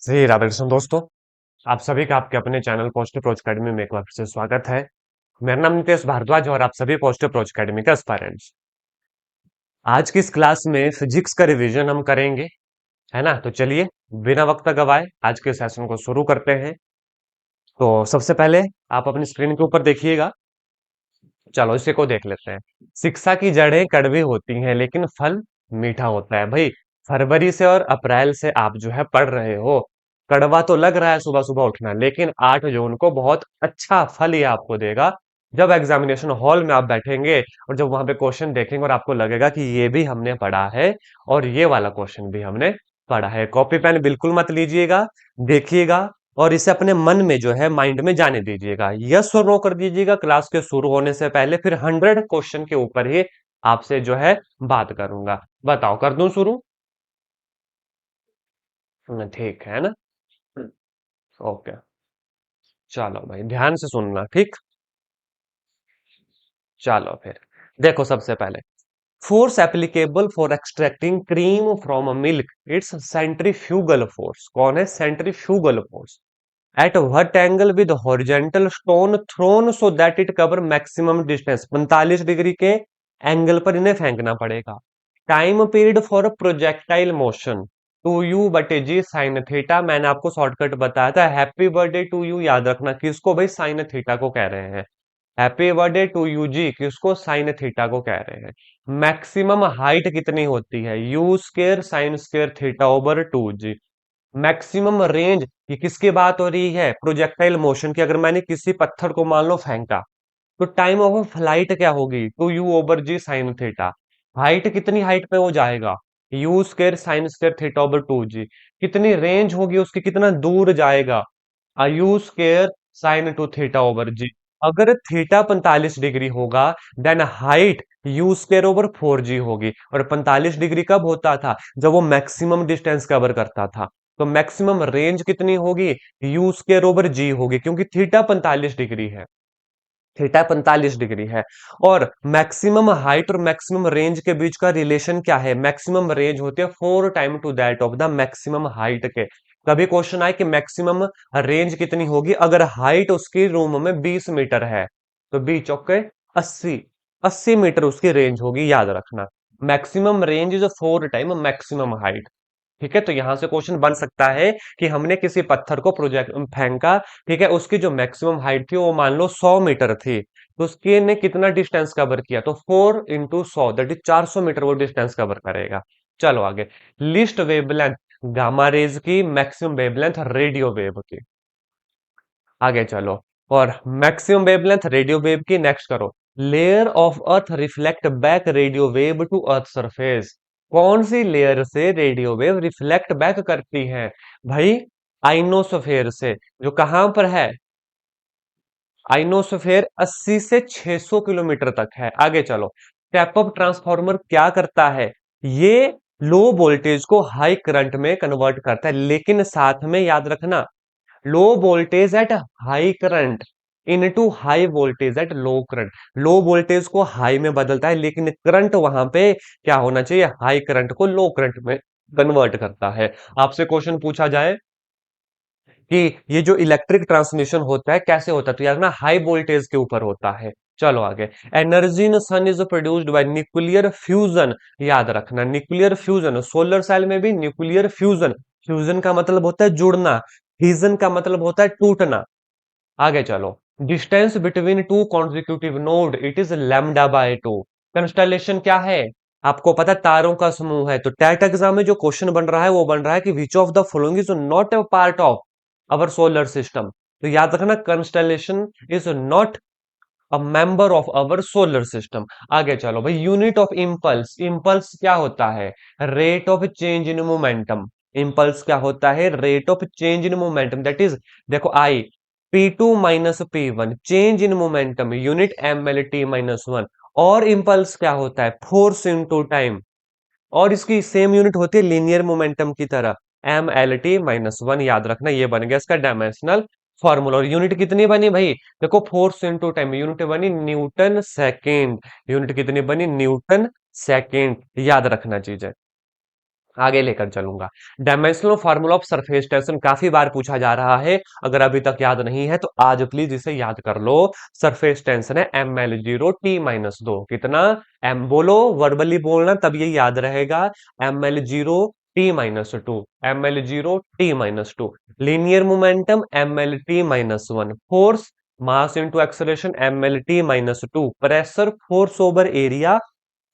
श्री राधा कृष्ण दोस्तों, आप सभी का आपके अपने चैनल पॉजिटिव अप्रोच अकेडमी में एक बार फिर से स्वागत है। मेरा नाम नितेश भारद्वाज और आप सभी पॉजिटिव अप्रोच अकेडमी के एस्पायरेंट्स। आज की इस क्लास में फिजिक्स का रिवीजन हम करेंगे, है ना। तो चलिए बिना वक्त गवाए आज के सेशन को शुरू करते हैं। तो सबसे पहले आप अपनी स्क्रीन के ऊपर देखिएगा। चलो इसी को देख लेते हैं। शिक्षा की जड़ें कड़वी होती हैं लेकिन फल मीठा होता है। भाई, फरवरी से और अप्रैल से आप जो है पढ़ रहे हो। कड़वा तो लग रहा है सुबह सुबह उठना, लेकिन 8 जून को बहुत अच्छा फल ये आपको देगा। जब एग्जामिनेशन हॉल में आप बैठेंगे और जब वहां पे क्वेश्चन देखेंगे और आपको लगेगा कि ये भी हमने पढ़ा है और ये वाला क्वेश्चन भी हमने पढ़ा है। कॉपी पेन बिल्कुल मत लीजिएगा, देखिएगा और इसे अपने मन में जो है माइंड में जाने दीजिएगा। यस और नो कर दीजिएगा क्लास के शुरू होने से पहले, फिर 100 क्वेश्चन के ऊपर ही आपसे जो है बात करूंगा। बताओ, कर दूं शुरू? ठीक है ना। ओके, चलो भाई ध्यान से सुनना, ठीक। चलो फिर देखो, सबसे पहले force applicable for extracting cream from milk, it's centrifugal force. कौन है centrifugal force? At what angle with horizontal stone thrown so that it cover maximum distance? 45 degree के एंगल पर इन्हें फेंकना पड़ेगा। Time period for projectile motion, two U बटे G sine theta. मैंने आपको शॉर्टकट बताया था, हैप्पी बर्थडे टू यू याद रखना। किसको भाई? साइन थीटा को कह रहे हैं। हैप्पी बर्थडे टू यू जी किसको? साइन थीटा को कह रहे हैं। मैक्सिमम हाइट कितनी होती है? U square sine square theta over two G. Maximum range, ये किसकी बात हो रही है? प्रोजेक्टाइल मोशन की। अगर मैंने किसी पत्थर को मान लो फेंका, तो टाइम ऑफ फ्लाइट क्या होगी? To you over ji sine theta. Height कितनी हाइट पे वो जाएगा? You square sine square theta over two जी। कितनी रेंज होगी उसकी, कितना दूर जाएगा? You square sine to theta over जी। अगर थीटा 45 डिग्री होगा, then height you square over 4 जी होगी। और 45 डिग्री कब होता था? जब वो मैक्सिमम डिस्टेंस कवर करता था। तो मैक्सिमम रेंज कितनी होगी? यू स्क्वायर ओवर जी होगी, क्योंकि थीटा 45 डिग्री है। थीटा 45 डिग्री है। और मैक्सिमम हाइट और मैक्सिमम रेंज के बीच का रिलेशन क्या है? मैक्सिमम रेंज होती है 4 time to that of the maximum height के। कभी क्वेश्चन आए कि मैक्सिमम रेंज कितनी होगी, अगर हाइट उसकी रूम में 20 मीटर है, तो 20 चौके 80, 80 मीटर उसकी रेंज होगी, याद रखना। Maximum range is 4 time maximum height. ठीक है, तो यहां से क्वेश्चन बन सकता है कि हमने किसी पत्थर को प्रोजेक्ट फेंका, ठीक है, उसकी जो मैक्सिमम हाइट थी वो मान लो 100 मीटर थी, तो उसके ने कितना डिस्टेंस कवर किया? तो 4 इंटू 100 दैट इज 400 मीटर वो डिस्टेंस कवर करेगा। चलो आगे। लिस्ट वेवलेंथ गामा रेज की, मैक्सिमम वेवलेंथ रेडियो वेव की। आगे चलो। और मैक्सिमम वेवलेंथ रेडियो वेव की नेक्स्ट करो। Layer of earth reflect back radio wave to earth surface. कौन सी लेयर से रेडियो वेव रिफ्लेक्ट बैक करती है? भाई, आइनोस्फेयर से, जो कहां पर है? आइनोस्फेयर 80 से 600 किलोमीटर तक है। आगे चलो। स्टेप अप ट्रांसफार्मर क्या करता है? ये लो वोल्टेज को हाई करंट में कन्वर्ट करता है, लेकिन साथ में याद रखना, low voltage at high current into high voltage at low current. Low voltage को हाई में बदलता है, लेकिन करंट वहां पे क्या होना चाहिए? हाई करंट को लो करंट में कन्वर्ट करता है। आपसे क्वेश्चन पूछा जाए कि ये जो इलेक्ट्रिक ट्रांसमिशन होता है कैसे होता है, तो यार ना हाई वोल्टेज के ऊपर होता है। चलो आगे। Energy in sun is produced by nuclear fusion. याद रखना, न्यूक्लियर फ्यूजन, सोलर सेल में भी न्यूक्लियर फ्यूजन। फ्यूजन का मतलब होता है जुड़ना, फिजन का मतलब होता है टूटना। आगे चलो। Distance between two consecutive node, it is lambda by two. Constellation क्या है? आपको पता है तारों का समूह है। तो टेट एग्जाम में जो क्वेश्चन बन रहा है वो बन रहा है कि which of the following is not a part of our solar system. तो याद रखना, constellation is not a member of our solar system. आगे चलो भाई। यूनिट ऑफ इंपल्स, इंपल्स क्या होता है? Rate of change in momentum. Impulse क्या होता है? Rate of change in momentum, that is, देखो आई P2 minus P1, change in momentum unit MLT-1। और इंपल्स क्या होता है? Force into time. और इसकी सेम यूनिट होती है लीनियर मोमेंटम की तरह, MLT-1। याद रखना, ये बन गया इसका डायमेंशनल फॉर्मूला। और यूनिट कितनी बनी भाई? देखो, फोर्स इनटू टाइम, यूनिट बनी न्यूटन सेकेंड। यूनिट कितनी बनी? Newton second. याद रखना चीजें। आगे लेकर चलूंगा। Dimensional formula of surface tension काफी बार पूछा जा रहा है, अगर अभी तक याद नहीं है तो आज प्लीज इसे याद कर लो। सरफेस टेंशन है ml0 t-2 कितना, एम बोलो, वर्बली बोलना तब ये याद रहेगा। ml0 t-2, ml0 t-2, linear momentum mlt-1, force mass into acceleration mlt-2, pressure force over area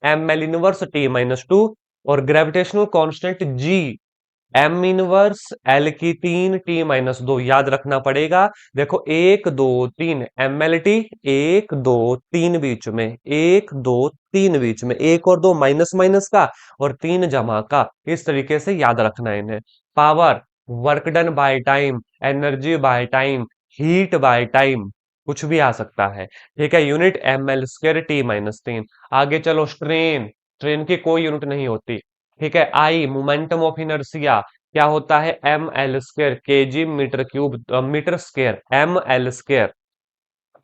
ml inverse t-2, और gravitational constant G M inverse L की 3 t-2 याद रखना पड़ेगा। देखो 1 2 3 एम एल टी, 1 2 3 बीच में, 1 2 3 बीच में, एक और दो माइनस माइनस का और तीन जमा का, इस तरीके से याद रखना है इन्हें। Power, work done by time, energy by time, heat by time, कुछ भी आ सकता है। ठीक है, यूनिट ml2 t-3। आगे चलो, स्ट्रेन, ट्रेन की कोई यूनिट नहीं होती। ठीक है, आई मोमेंटम ऑफ इनर्शिया, क्या होता है, ml2 kg metre cube metre square, ml2।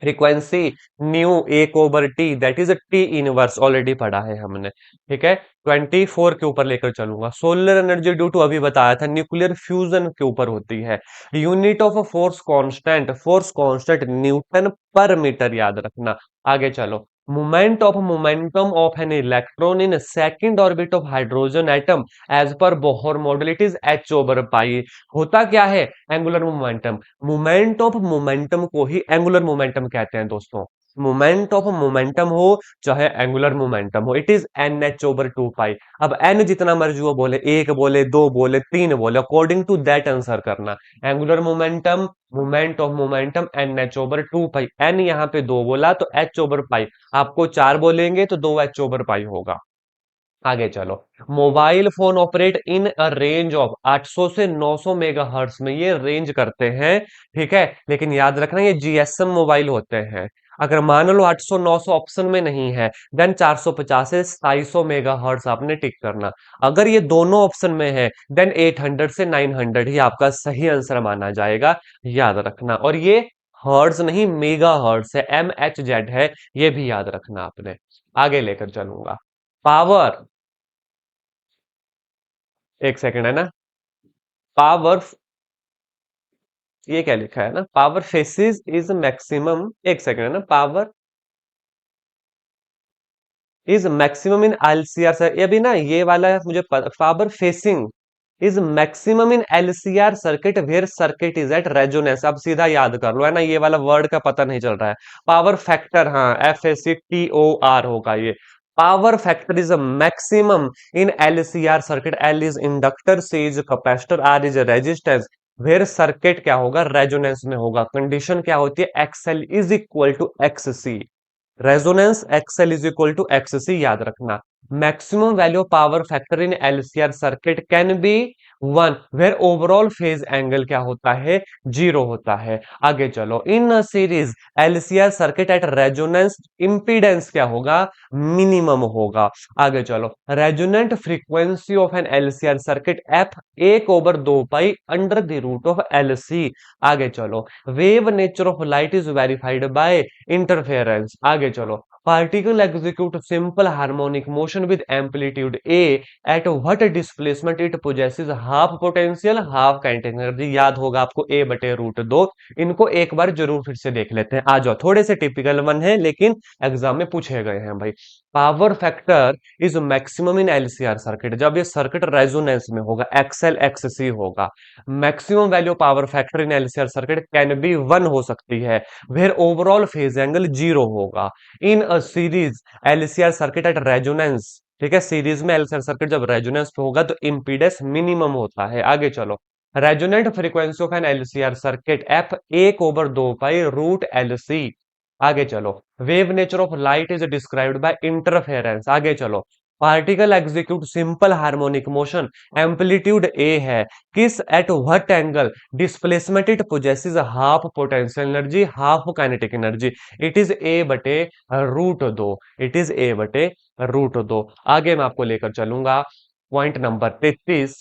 Frequency nu 1/t, that is T inverse, already पढ़ा है हमने। ठीक है, 24 के ऊपर लेकर चलूंगा। सोलर एनर्जी ड्यू टू अभी बताया था, न्यूक्लियर फ्यूजन के ऊपर होती है। Unit of force constant newton per metre, याद रखना। आगे चलो, moment of momentum of an electron in second orbit of hydrogen atom as per Bohr model, it is h/पाई। होता क्या है, angular momentum. Moment of momentum को ही एंगुलर मोमेंटम कहते हैं दोस्तों। मोमेंट ऑफ मोमेंटम हो चाहे एंगुलर मोमेंटम हो, इट इज NH/2 पाई। अब एन जितना मर्जी हो बोले, एक बोले, दो बोले, तीन बोले, अकॉर्डिंग टू दैट आंसर करना। Angular momentum, moment of momentum NH/2 pi, N यहाँ पे दो बोला तो H/पाई, आपको चार बोलेंगे तो दो H/पाई होगा। आगे चलो, mobile phone operate in a range of 800 से 900 मेगाहर्ट्ज में, ये रेंज करते हैं। ठीक है, लेकिन याद रखना ये जीएसएम मोबाइल होते हैं। अगर मान लो 800 900 ऑप्शन में नहीं है, देन 450 से 2700 मेगाहर्ट्ज आपने टिक करना। अगर ये दोनों ऑप्शन में है, देन 800 से 900 ही आपका सही आंसर माना जाएगा, याद रखना। और ये हर्ट्ज नहीं, मेगा हर्ट्ज है, MHz है, ये भी याद रखना आपने। आगे लेकर चलूंगा। पावर, एक सेकंड है ना, पावर, ये क्या लिखा है ना, पावर फेसिस इज मैक्सिमम, एक सेकंड है ना, power is maximum in LCR sir, ये भी ना ये वाला है मुझे power facing is maximum in LCR circuit where circuit is at resonance. अब सीधा याद कर लो, है ना, ये वाला वर्ड का पता नहीं चल रहा है। पावर फैक्टर, हाँ, FACTOR होगा ये। Power factor is maximum in LCR circuit, L is inductor, C is capacitor, R is resistance, where circuit क्या होगा, रेजोनेंस में होगा। कंडीशन क्या होती है, XL is equal to XC, resonance XL is equal to XC, याद रखना। Maximum value power factor in LCR circuit can be 1, where overall phase angle क्या होता है, 0 होता है। आगे चलो, in series LCR circuit at resonance impedance क्या होगा, मिनिमम होगा। आगे चलो, resonant frequency of an LCR circuit F 1/2 pi under the root of LC। आगे चलो, wave nature of light is verified by interference. आगे चलो, particle execute simple harmonic motion with amplitude a at what displacement it possesses half potential half kinetic energy, याद होगा आपको a/√2। इनको एक बार जरूर फिर से देख लेते हैं, आ जाओ, थोड़े से टिपिकल वन है लेकिन एग्जाम में पूछे गए हैं भाई। Power factor is maximum in LCR circuit, जब ये सर्किट रेजोनेंस में होगा, एक्सएल एक्ससी होगा। Maximum value power factor in LCR circuit can be 1 हो सकती है, वेयर ओवरऑल फेज एंगल 0 होगा। In a series LCR circuit at resonance, ठीक है, सीरीज में एलसीआर सर्किट जब रेजोनेंस पे होगा तो इंपीडेंस मिनिमम होता है। आगे चलो, resonant frequency of an LCR circuit F 1/2 pi √LC। आगे चलो, wave nature of light is described by interference. आगे चलो, particle execute simple harmonic motion, amplitude A है, किस at what angle, displacement it possesses half potential energy half kinetic energy, it is A/√2, it is A/√2। आगे मैं आपको लेकर चलूंगा point number 33।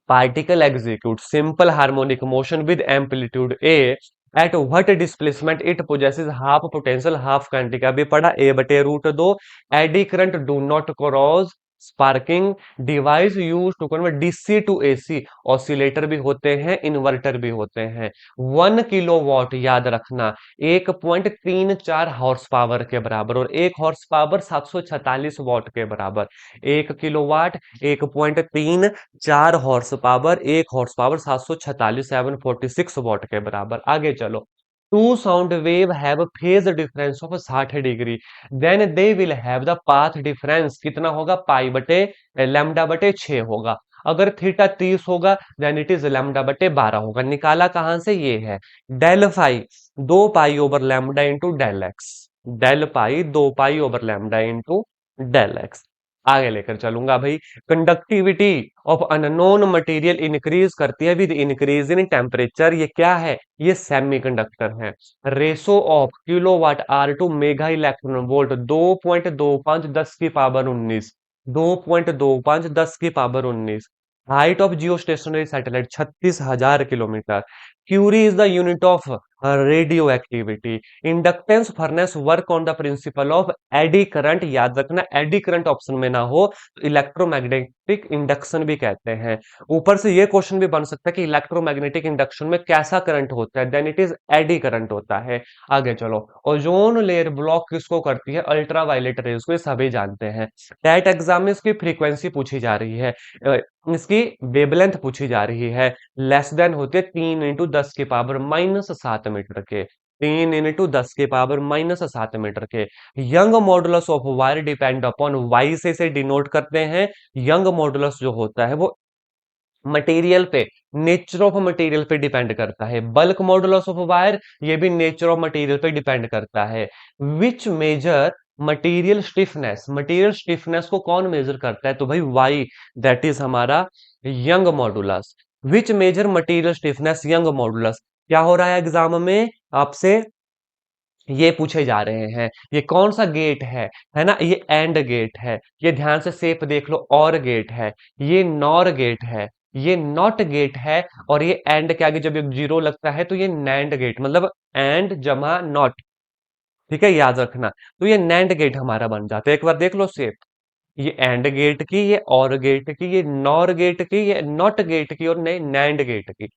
Particle execute simple harmonic motion with amplitude A at what displacement it possesses half potential half kinetic, अभी पढ़ा, A/√2। Eddy current do not cross sparking device use to convert DC to AC, oscillator भी होते हैं, inverter भी होते हैं। 1 kilowatt याद रखना 1.34 हॉर्स पावर के बराबर, और 1 हॉर्स पावर 746 वाट के बराबर। 1 kilowatt 1.34 horse power, 1 horse power 746 746 watt के बराबर। आगे चलो। Two sound wave have phase difference of 60 degree, then they will have the path difference कितना होगा, पाई बटे लैम्डा बटे 6 होगा। अगर थीटा 30 होगा देन इट इज लैम्डा बटे 12 होगा। निकाला कहां से, ये है del phi 2 pi over lambda into del x. Del pi 2 pi over lambda into del x. आगे लेकर चलूंगा भाई। Conductivity of unknown material increase करती है विद इंक्रीज इन टेम्परेचर। ये क्या है, ये सेमीकंडक्टर है। Ratio of kilowatt hour to mega electron volt 2.25 10 की पावर 19, 2.25 10 की power 19। Height of geostationary satellite 36,000 kilometre. Curie is the unit of radioactivity. Inductance furnace work on the principle of eddy current. याद रखना eddy current option में ना हो तो electromagnetic induction भी कहते हैं। ऊपर से ये क्वेश्चन भी बन सकता है कि इलेक्ट्रोमैग्नेटिक इंडक्शन में कैसा करंट होता है, then it is eddy current होता है। आगे चलो। ओजोन लेयर ब्लॉक किसको करती है, अल्ट्रा वायलेट रेज को, ये सभी जानते हैं। टेट एग्जाम में इसकी फ्रीक्वेंसी पूछी जा रही है, इसकी वेवलेंथ पूछी जा रही है। लेस देन होते 3 × 10 की पावर -7 मीटर के, 3 × 10 की पावर -7 मीटर के। Young modulus of wire depend upon, Y से इसे डिनोट करते हैं। यंग मॉडुलस जो होता है वो मटेरियल पे, नेचर ऑफ मटेरियल पे डिपेंड करता है। बल्क मॉडुलस ऑफ वायर, ये भी नेचर ऑफ मटेरियल पे डिपेंड करता है। Which measure material stiffness, material stiffness को कौन मेजर करता है, तो भाई वाई, दैट इज हमारा Young modulus. Which measure material stiffness, Young modulus. क्या हो रहा है एग्जाम में आपसे, ये पूछे जा रहे हैं। ये कौन सा गेट है ना, ये एंड गेट है। ये ध्यान से शेप देख लो, और गेट है। ये नॉर गेट है, ये नॉट गेट है। और ये एंड के आगे जब एक जीरो लगता है तो ये नैंड गेट, मतलब एंड जमा नॉट। ठीक है, याद रखना। तो ये नैंड गेट हमारा बन जाता है। एक बार देख लो शेप, ये एंड गेट की, ये और गेट की, ये नॉर गेट की, ये नॉट गेट की, और नहीं नैंड गेट की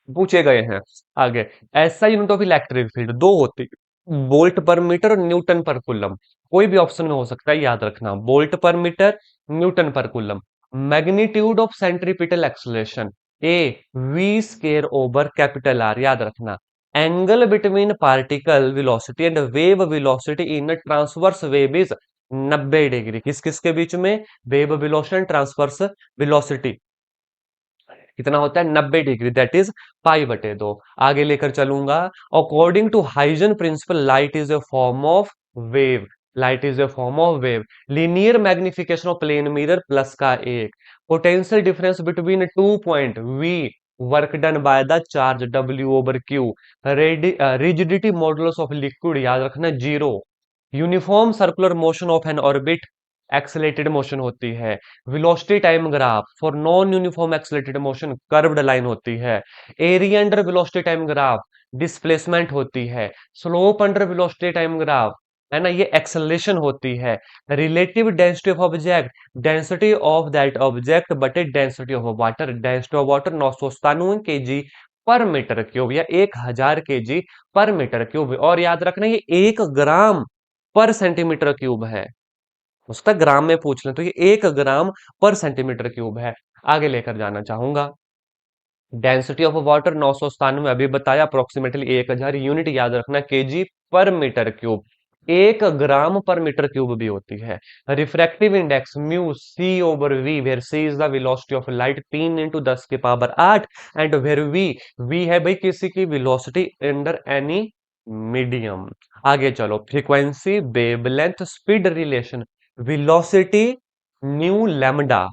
पूछे गए हैं। आगे। ऐसा यूनिट ऑफ इलेक्ट्रिक फील्ड दो होती, वोल्ट पर मीटर और न्यूटन पर कूलम। कोई भी ऑप्शन में हो सकता है, याद रखना वोल्ट पर मीटर, न्यूटन पर coulomb. Magnitude of centripetal acceleration, A V square over capital R, याद रखना। Angle between particle velocity and wave velocity in transverse wave is 90 degree. किस किस के बीच में, wave velocity and transverse velocity कितना होता है, 90 डिग्री, दैट इज पाई/2। आगे लेकर चलूंगा। According to Huygens principle light is a form of wave, light is a form of wave. Linear magnification of plane mirror plus का एक। Potential difference between 2 point V, work done by the charge W/Q। Rigidity modulus of liquid, याद रखना 0। Uniform circular motion of an orbit, accelerated motion होती है। Velocity time graph for non uniform accelerated motion, curved line होती है। Area under velocity time graph, displacement होती है। Slope under velocity time graph, है ना, ये एक्सेलरेशन होती है। Relative density of object, density of that object बटे density of water, density of water 997 kg पर मीटर क्यूब, या 1000 केजी पर मीटर क्यूब। और याद रखना ये 1 ग्राम पर सेंटीमीटर क्यूब है। हो सकता है ग्राम में पूछ लें, तो ये 1 ग्राम पर सेंटीमीटर क्यूब है। आगे लेकर जाना चाहूंगा। डेंसिटी ऑफ वाटर 997 अभी बताया, अप्रोक्सीमेटली 1000 यूनिट, याद रखना केजी पर मीटर क्यूब। 1 ग्राम पर मीटर क्यूब भी होती है। Refractive index mu C/V, where C is the velocity of light, 3 × 10 की पावर 8। एंड वेयर V है भाई किसी की वेलोसिटी अंडर एनी मीडियम। आगे चलो। Frequency, wavelength, speed relation. Velocity nu lambda,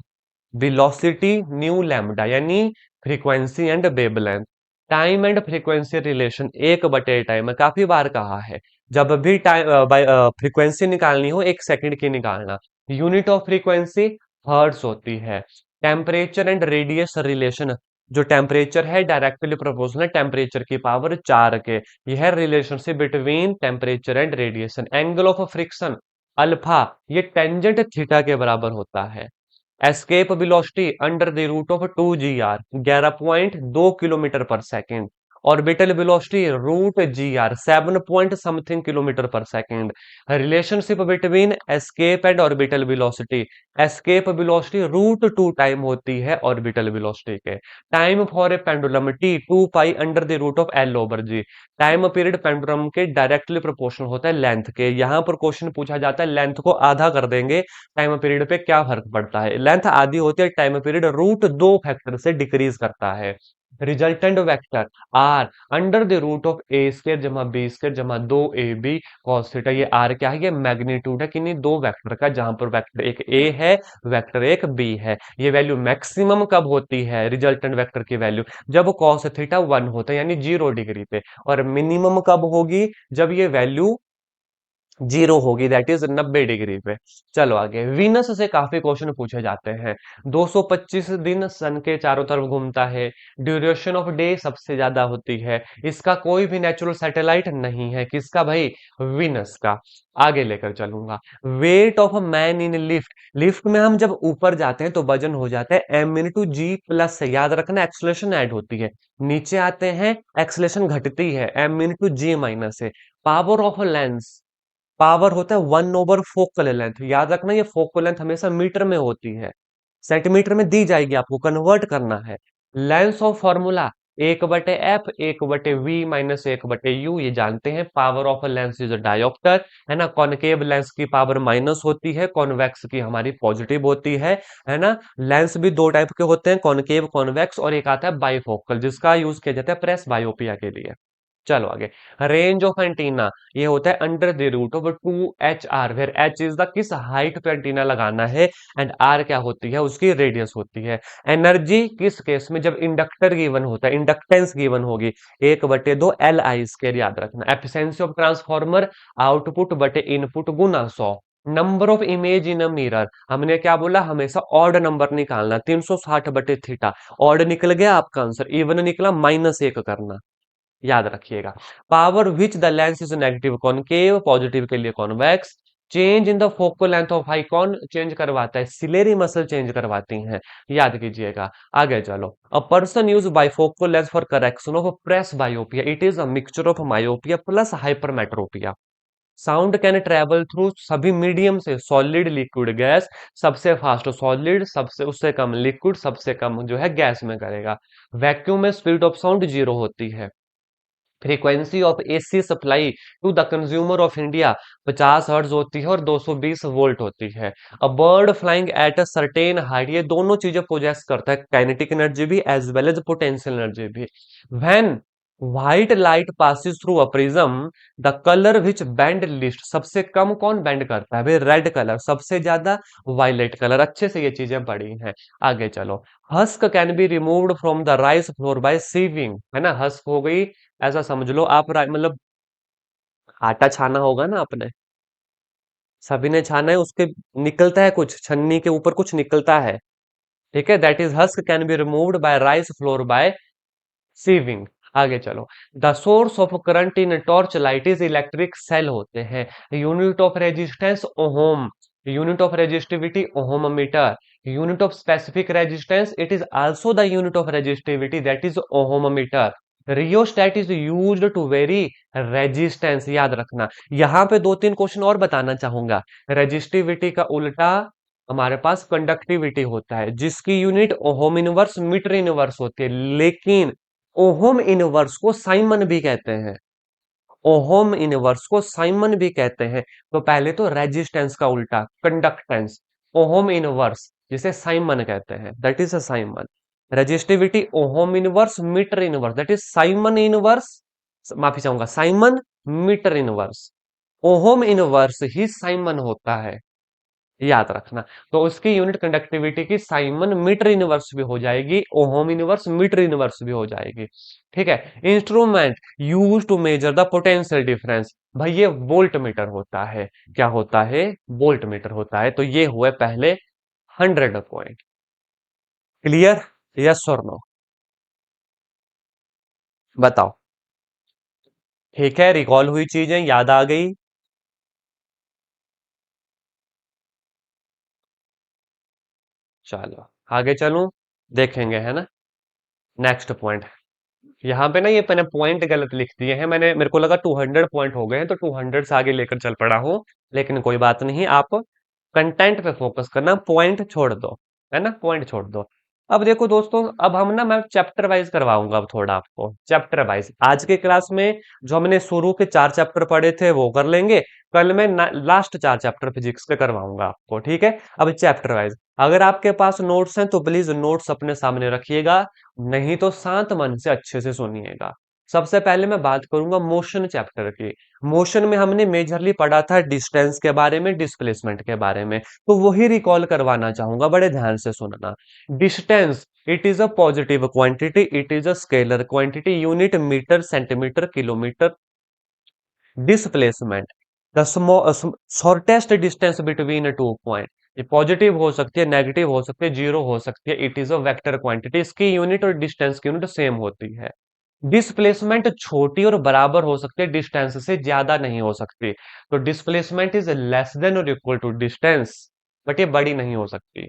velocity nu lambda यानी frequency and wavelength. Time and frequency relation 1/टाइम है, काफी बार कहा है। जब भी टाइम फ्रीक्वेंसी निकालनी हो 1 सेकंड की निकालना। यूनिट ऑफ फ्रीक्वेंसी हर्ट्ज होती है। टेम्परेचर एंड रेडियस रिलेशन, जो टेम्परेचर है डायरेक्टली प्रोपोर्शनल टेम्परेचर की पावर 4 के। यह relationship between temperature and radiation. Angle of friction, alpha ये टेंजेंट थीटा के बराबर होता है। Escape velocity under the root of 2 g r 11.2 kilometre पर second. Orbital velocity root g r 7 point something kilometre पर second. Relationship between escape and orbital velocity, escape velocity root 2 time होती है orbital velocity के। Time for a pendulum T 2 pi under the root of L/g। Time period pendulum के directly proportional होता है length के। यहां पर क्वेश्चन पूछा जाता है लेंथ को आधा कर देंगे, टाइम पीरियड पे क्या फर्क पड़ता है। लेंथ आधी होती है, टाइम पीरियड रूट 2 फैक्टर से डिक्रीज करता है। Resultant vector R under the root of A square जमा बी स्क्र जमा 2ab cos थीटा। ये आर क्या है, ये मैग्नीट्यूड है किन्हीं दो वेक्टर का, जहां पर वेक्टर एक ए है, वेक्टर एक बी है। ये वैल्यू मैक्सिमम कब होती है रिजल्टेंट वेक्टर की वैल्यू, जब cos थीटा 1 होता है यानी 0 डिग्री पे। और मिनिमम कब होगी, जब ये वैल्यू 0 होगी, दैट इज 90 डिग्री पे। चलो आगे, वीनस से काफी क्वेश्चन पूछे जाते हैं। 225 दिन सन के चारों तरफ घूमता है। ड्यूरेशन ऑफ डे सबसे ज्यादा होती है। इसका कोई भी नेचुरल सैटेलाइट नहीं है, किसका भाई, वीनस का। आगे लेकर चलूंगा। Weight of man in lift, lift में हम जब ऊपर जाते हैं तो वजन हो जाता है m/g+, से याद रखना एक्सलेशन ऐड होती है। नीचे आते हैं एक्सलेशन घटती है m/g- से। पावर ऑफ लेंस, पावर होता है 1/फोकल लेंथ, याद रखना ये फोकल लेंथ हमेशा मीटर में होती है, सेंटीमीटर में दी जाएगी, आपको कन्वर्ट करना है। Lens of formula 1/f 1/v minus 1/u, ये जानते हैं। Power of lens is dioptre, है ना। कॉनकेव लेंस की पावर माइनस होती है, कॉन्वेक्स की हमारी पॉजिटिव होती है ना। लेंस भी दो टाइप के होते हैं, कॉनकेव कॉन्वेक्स, और एक आता है बाइफोकल जिसका यूज किया जाता है प्रेस बायोपिया के लिए। चलो आगे। रेंज ऑफ एंटीना ये होता है under the root of 2h r, where h is the किस हाइट पे एंटीना लगाना है, एंड r क्या होती है, उसकी रेडियस होती है। एनर्जी किस केस में, जब इंडक्टर गिवन होता है, इंडक्टेंस गिवन होगी, 1/2 Li², याद रखना। एफिशिएंसी ऑफ ट्रांसफॉर्मर आउटपुट बटे input Guna 100। Number of image in a mirror, हमने क्या बोला, हमेशा ऑड नंबर निकालना, 360/थीटा। ऑड निकल गया आपका आंसर, इवन निकला -1 करना, याद रखिएगा। Power which the lens is negative concave, positive के लिए convex. Change in the focal length of eye, कौन चेंज करवाता है, सिलेरी मसल चेंज करवाती हैं, याद कीजिएगा। आगे चलो। A person use bifocal lens for correction of presbyopia, it is a mixture of myopia plus hypermetropia. Sound can travel through सभी मीडियम से, सॉलिड लिक्विड गैस। सबसे फास्ट सॉलिड, सबसे उससे कम लिक्विड, सबसे कम जो है गैस में करेगा। वैक्यूम में स्पीड ऑफ साउंड 0 होती है। Frequency of AC supply to the consumer of India 50 hertz होती है और 220 वोल्ट होती है। A bird flying at a certain height, ये दोनों चीजें पोजेस करता है, काइनेटिक एनर्जी भी as well as potential energy भी। When white light passes through a prism, the colour which bend least, सबसे कम कौन बैंड करता है भाई, रेड कलर, सबसे ज्यादा वायलेट कलर। अच्छे से ये चीजें पढ़ी हैं। आगे चलो। Husk can be removed from the rice flour by sieving, है ना। हस्क हो गई, ऐसा समझ लो आप, मतलब आटा छाना होगा ना आपने, सभी ने छाना है, उसके निकलता है कुछ, छन्नी के ऊपर कुछ निकलता है, ठीक है, that is husk can be removed by rice flour by sieving. आगे चलो। The source of current in torch light is electric cell होते हैं। Unit of resistance ohm, unit of resistivity ohm metre. Unit of specific resistance, it is also the unit of resistivity, that is ohm metre. Rheostat is used to vary resistance, याद रखना। यहां पे दो तीन question और बताना चाहूंगा। Resistivity का उल्टा हमारे पास कंडक्टिविटी होता है, जिसकी unit ohm inverse metre inverse होती है, लेकिन ओहम इनवर्स को साइमन भी कहते हैं। ओहम इनवर्स को साइमन भी कहते हैं। तो पहले तो रेजिस्टेंस का उल्टा कंडक्टेंस, ओहम इनवर्स जिसे साइमन कहते हैं, that is a siemens. Resistivity ohm inverse metre inverse, that is siemens inverse, माफी चाहूंगा, siemens metre inverse. Ohm inverse ही साइमन होता है, याद रखना। तो उसकी यूनिट कंडक्टिविटी की साइमन मीटर इनवर्स भी हो जाएगी, ओहम इनवर्स मीटर इनवर्स भी हो जाएगी, ठीक है। Instrument use to measure the potential difference, भाई ये वोल्ट मीटर होता है। क्या होता है, वोल्ट मीटर होता है। तो ये हुए पहले 100 पॉइंट। क्लियर, यस और नो, बताओ। ठीक है, रिकॉल हुई चीजें याद आ गई। चलो आगे चलूं, देखेंगे, है ना। नेक्स्ट पॉइंट, यहाँ पे ना ये मैंने पॉइंट गलत लिख दिए हैं, मैंने मेरे को लगा 200 पॉइंट हो गए हैं तो 200 से आगे लेकर चल पड़ा हूँ। लेकिन कोई बात नहीं, आप कंटेंट पे फोकस करना, पॉइंट छोड़ दो, है ना, पॉइंट छोड़ दो। अब देखो दोस्तों, अब हम ना मैं चैप्टर वाइज करवाऊंगा अब थोड़ा आपको, चैप्टर वाइज आज के क्लास में जो हमने शुरू के 4 चैप्टर पढ़े थे वो कर लेंगे। कल मैं लास्ट 4 चैप्टर फिजिक्स के करवाऊंगा आपको, ठीक है। अब चैप्टर वाइज, अगर आपके पास नोट्स हैं तो प्लीज नोट्स अपने सामने रखिएगा, नहीं तो शांत मन से अच्छे से सुनिएगा। सबसे पहले मैं बात करूंगा मोशन चैप्टर की। मोशन में हमने मेजरली पढ़ा था डिस्टेंस के बारे में, डिस्प्लेसमेंट के बारे में, तो वही रिकॉल करवाना चाहूंगा, बड़े ध्यान से सुनना। Distance, it is a positive quantity, it is a scalar quantity, unit metre centimetre kilometre. Displacement, the shortest distance between two point, ये पॉजिटिव हो सकती है, नेगेटिव हो सकती है, जीरो हो सकती है, it is a vector quantity, इसकी यूनिट और डिस्टेंस की यूनिट सेम होती है। डिस्प्लेसमेंट छोटी और बराबर हो सकती है, डिस्टेंस से ज्यादा नहीं हो सकती, तो डिस्प्लेसमेंट इज लेस देन और इक्वल टू डिस्टेंस, बट ये बड़ी नहीं हो सकती।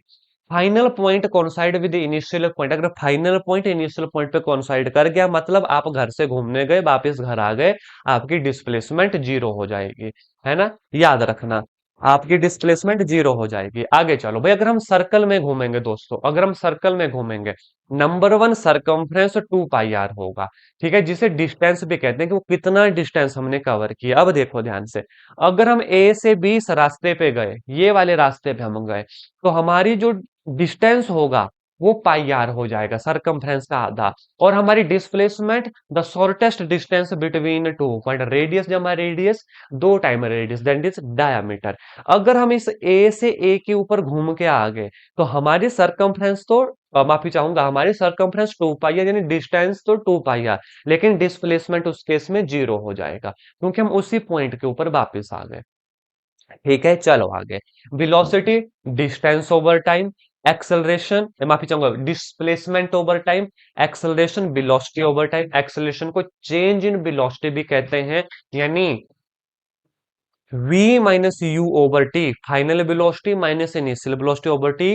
Final point coincide with initial point, अगर फाइनल पॉइंट इनिशियल पॉइंट पे कोइंसाइड कर गया, मतलब आप घर से घूमने गए वापस घर आ गए, आपकी डिस्प्लेसमेंट जीरो हो जाएगी, है ना, याद रखना, आपकी डिस्प्लेसमेंट जीरो हो जाएगी। आगे चलो भाई, अगर हम सर्कल में घूमेंगे दोस्तों, अगर हम सर्कल में घूमेंगे, number one circumference 2 pi R होगा, ठीक है, जिसे डिस्टेंस भी कहते हैं कि वो कितना डिस्टेंस हमने कवर किया। अब देखो ध्यान से, अगर हम ए से बी इस रास्ते पे गए, ये वाले रास्ते पे हम गए, तो हमारी जो डिस्टेंस होगा वो पाई आर हो जाएगा, सरकमफ्रेंस का आधा। और हमारी displacement, the shortest distance between two point, radius जमा radius, 2 time radius, that is diameter. अगर हम इस ए से ए के ऊपर घूम के आ गए, तो हमारी सरकमफ्रेंस तो माफी चाहूंगा, हमारी सरकमफ्रेंस 2 पाई आर, यानी डिस्टेंस तो 2 पाई आर, लेकिन डिस्प्लेसमेंट उस केस में जीरो हो जाएगा, क्योंकि हम उसी पॉइंट के ऊपर वापस आ गए। ठीक है, चलो आगे। Velocity, distance over time, acceleration, माफी चाहूंगा, displacement over time, acceleration, velocity over time. Acceleration को चेंज इन वेलोसिटी भी कहते हैं, यानी v minus you over T, final velocity minus initial velocity over T.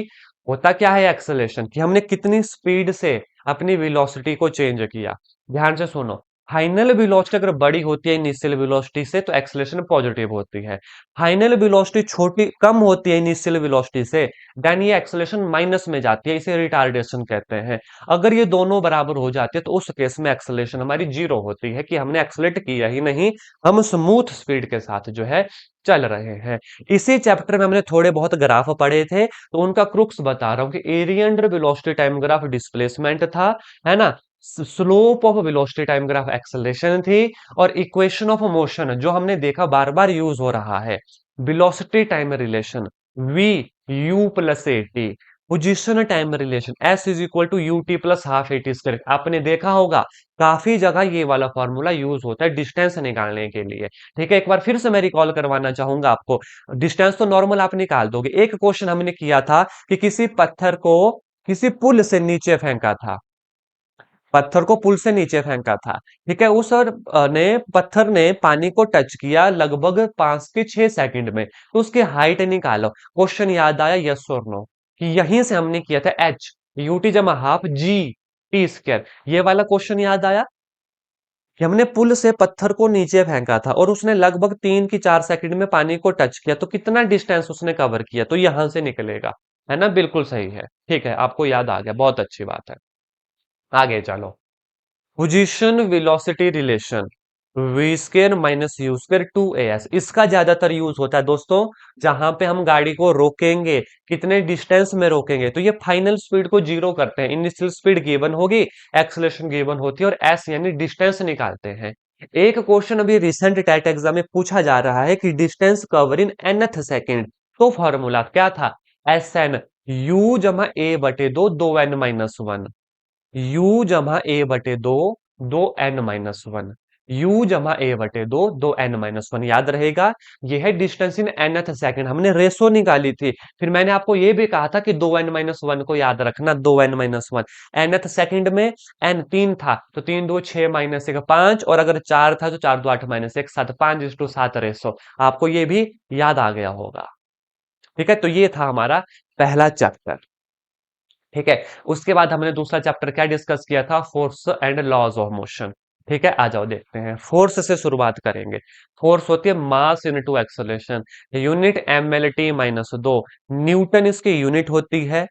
होता क्या है एक्सेलरेशन, कि हमने कितनी स्पीड से अपनी वेलोसिटी को चेंज किया। ध्यान से सुनो, फाइनल वेलोसिटी अगर बड़ी होती है इनिशियल वेलोसिटी से तो एक्सेलरेशन पॉजिटिव होती है, फाइनल वेलोसिटी छोटी कम होती है इनिशियल वेलोसिटी से, देन ये एक्सेलरेशन माइनस में जाती है, इसे रिटार्डेशन कहते हैं। अगर ये दोनों बराबर हो जाती है तो उस केस में एक्सेलरेशन हमारी जीरो होती है, कि हमने एक्सेलरेट किया ही नहीं, हम स्मूथ स्पीड के साथ जो है चल रहे हैं। इसी चैप्टर में हमने थोड़े बहुत ग्राफ पढ़े थे, तो उनका क्रुक्स बता रहा हूं कि area under velocity time graph displacement था, है ना, slope of velocity time graph acceleration थी, और इक्वेशन ऑफ मोशन जो हमने देखा बार बार यूज हो रहा है, velocity time relation, v u plus A T, position time relation, s is equal to U T plus half A T square. आपने देखा होगा काफी जगह ये वाला फॉर्मूला यूज होता है डिस्टेंस निकालने के लिए। ठीक है, एक बार फिर से मैं रिकॉल करवाना चाहूंगा आपको। डिस्टेंस तो नॉर्मल आप निकाल दोगे, एक क्वेश्चन हमने किया था कि किसी पत्थर को किसी पुल से नीचे फेंका था, पत्थर को पुल से नीचे फेंका था, ठीक है, उस और ने पत्थर ने पानी को टच किया लगभग 5 से 6 सेकंड में, तो उसकी हाइट निकालो। क्वेश्चन याद आया, यस और नो, कि यहीं से हमने किया था एच यूटी जमा हाफ जी टी स्क्वायर, ये वाला क्वेश्चन याद आया कि हमने पुल से पत्थर को नीचे फेंका था और उसने लगभग 3 की 4 सेकंड में पानी को टच किया, तो कितना डिस्टेंस उसने कवर किया, तो यहां से निकलेगा, है ना, बिल्कुल सही है। ठीक है, आपको याद आ गया, बहुत अच्छी बात है। आगे चलो, position velocity relation, V square minus U square 2as, इसका ज्यादातर यूज होता है दोस्तों जहां पे हम गाड़ी को रोकेंगे, कितने डिस्टेंस में रोकेंगे, तो ये फाइनल स्पीड को जीरो करते हैं, इनिशियल स्पीड गिवन होगी, एक्सेलरेशन गिवन होती है, और एस यानी डिस्टेंस निकालते हैं। एक क्वेश्चन अभी रिसेंट टैट एग्जाम में पूछा जा रहा है कि distance cover in nth second, तो फॉर्मूला क्या था, एस एन यू जमा ए बटे दो एन माइनस वन, u जमा ए बटे दो एन माइनस वन, यू जमा ए बटे दो एन माइनस वन, याद रहेगा। ये है डिस्टेंस इन nth सेकंड, हमने रेशो निकाली थी, फिर मैंने आपको ये भी कहा था कि दो एन माइनस वन को याद रखना, दो N minus one, nth second में एन 3 था तो 3 2 6 - 1 5, और अगर 4 था तो 4 2 8 - 1 7, 5:7 रेशो, आपको ये भी याद आ गया होगा। ठीक है, तो ये था हमारा पहला चैप्टर। ठीक है। उसके बाद हमने दूसरा चैप्टर क्या डिस्कस किया था, force and laws of motion. ठीक है, आ जाओ देखते हैं, फोर्स से शुरुआत करेंगे। फोर्स होती है mass into acceleration, unit M L T minus दो, न्यूटन इसकी यूनिट होती है।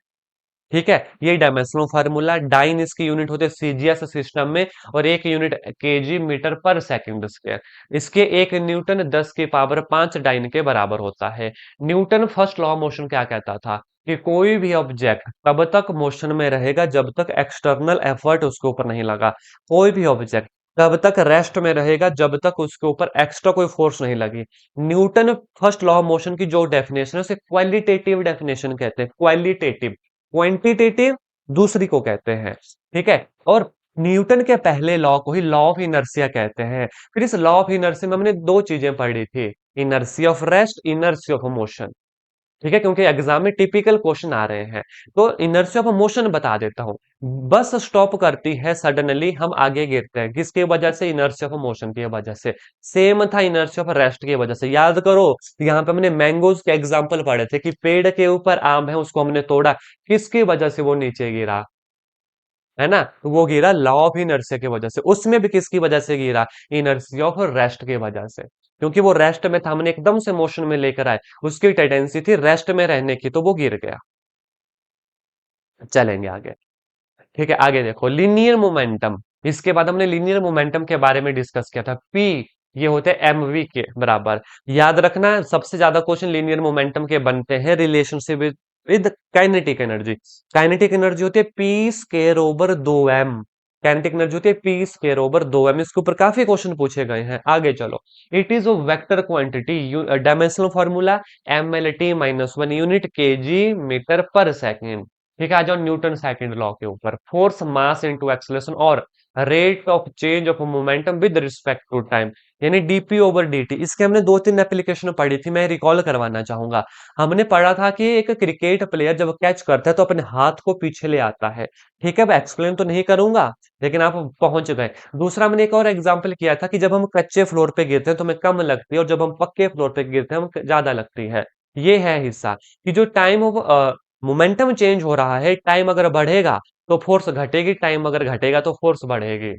ठीक है, ये डायमेंशनल फार्मूला, डाइन इसकी यूनिट होती है सीजीएस सिस्टम में, और एक यूनिट केजी मीटर पर सेकंड स्क्वायर। इसके एक न्यूटन 10 की पावर 5 डाइन के बराबर होता है। Newton first law of motion क्या कहता था, कि कोई भी ऑब्जेक्ट तब तक मोशन में रहेगा जब तक एक्सटर्नल एफर्ट उसके ऊपर नहीं लगा। कोई भी ऑब्जेक्ट तब तक रेस्ट में रहेगा जब तक उसके ऊपर एक्स्ट्रा कोई फोर्स नहीं लगी। Newton first law of motion की जो डेफिनेशन है उसे क्वालिटेटिव डेफिनेशन कहते हैं, क्वालिटेटिव। क्वांटिटेटिव दूसरी को कहते हैं। ठीक है, और न्यूटन के पहले लॉ को ही लॉ ऑफ इनर्शिया कहते हैं। फिर इस लॉ ऑफ इनर्शिया में हमने दो चीजें पढ़ी थी, inertia of rest, inertia of motion. ठीक है, क्योंकि एग्जाम में टिपिकल क्वेश्चन आ रहे हैं, तो इनर्शिया ऑफ मोशन बता देता हूं। बस स्टॉप करती है सडनली, हम आगे गिरते हैं, किसकी वजह से, इनर्शिया ऑफ मोशन की वजह से। सेम था इनर्शिया ऑफ रेस्ट की वजह से, याद करो। यहाँ पे हमने मैंगोज के एग्जाम्पल पढ़े थे कि पेड़ के ऊपर आम है, उसको हमने तोड़ा, किसकी वजह से वो नीचे गिरा, है ना, तो वो गिरा लॉ ऑफ इनर्शिया की वजह से। उसमें भी किसकी वजह से गिरा, इनर्शिया ऑफ रेस्ट की वजह से, क्योंकि वो रेस्ट में था, हमने एकदम से मोशन में लेकर आए, उसकी टेंडेंसी थी रेस्ट में रहने की, तो वो गिर गया। चलेंगे आगे। ठीक है, आगे देखो लीनियर मोमेंटम। इसके बाद हमने लीनियर मोमेंटम के बारे में डिस्कस किया था, पी ये होते हैं एम वी के बराबर। याद रखना, सबसे ज्यादा क्वेश्चन लीनियर मोमेंटम के बनते हैं relationship with kinetic energy. Kinetic energy होती है पी स्केयर ओवर दो एम। काइनेटिक एनर्जी होती है पी स्केयर ओवर दो एम। इसके ऊपर काफी क्वेश्चन पूछे गए हैं, आगे चलो। It is a vector quantity, dimensional formula M L T minus one, unit K G metre पर सेकेंड। ठीक है, आ जाओ न्यूटन सेकंड लॉ के ऊपर, फोर्स मास इनटू एक्सेलरेशन और rate of change of momentum with respect to time, यानी DP over DT. इसके हमने दो तीन एप्लीकेशन पढ़ी थी, मैं रिकॉल करवाना चाहूंगा। हमने पढ़ा था कि एक क्रिकेट प्लेयर जब कैच करता है तो अपने हाथ को पीछे ले आता है। ठीक है, मैं एक्सप्लेन तो नहीं करूंगा, लेकिन आप पहुंच गए। दूसरा हमने एक और एग्जाम्पल किया था कि जब हम कच्चे फ्लोर पे गिरते हैं तो हमें कम लगती है, और जब हम पक्के फ्लोर पे गिरते हैं हमें ज्यादा लगती है। ये है हिस्सा कि जो टाइम ऑफ मोमेंटम चेंज हो रहा है, टाइम अगर बढ़ेगा तो फोर्स घटेगी, टाइम अगर घटेगा तो फोर्स बढ़ेगी।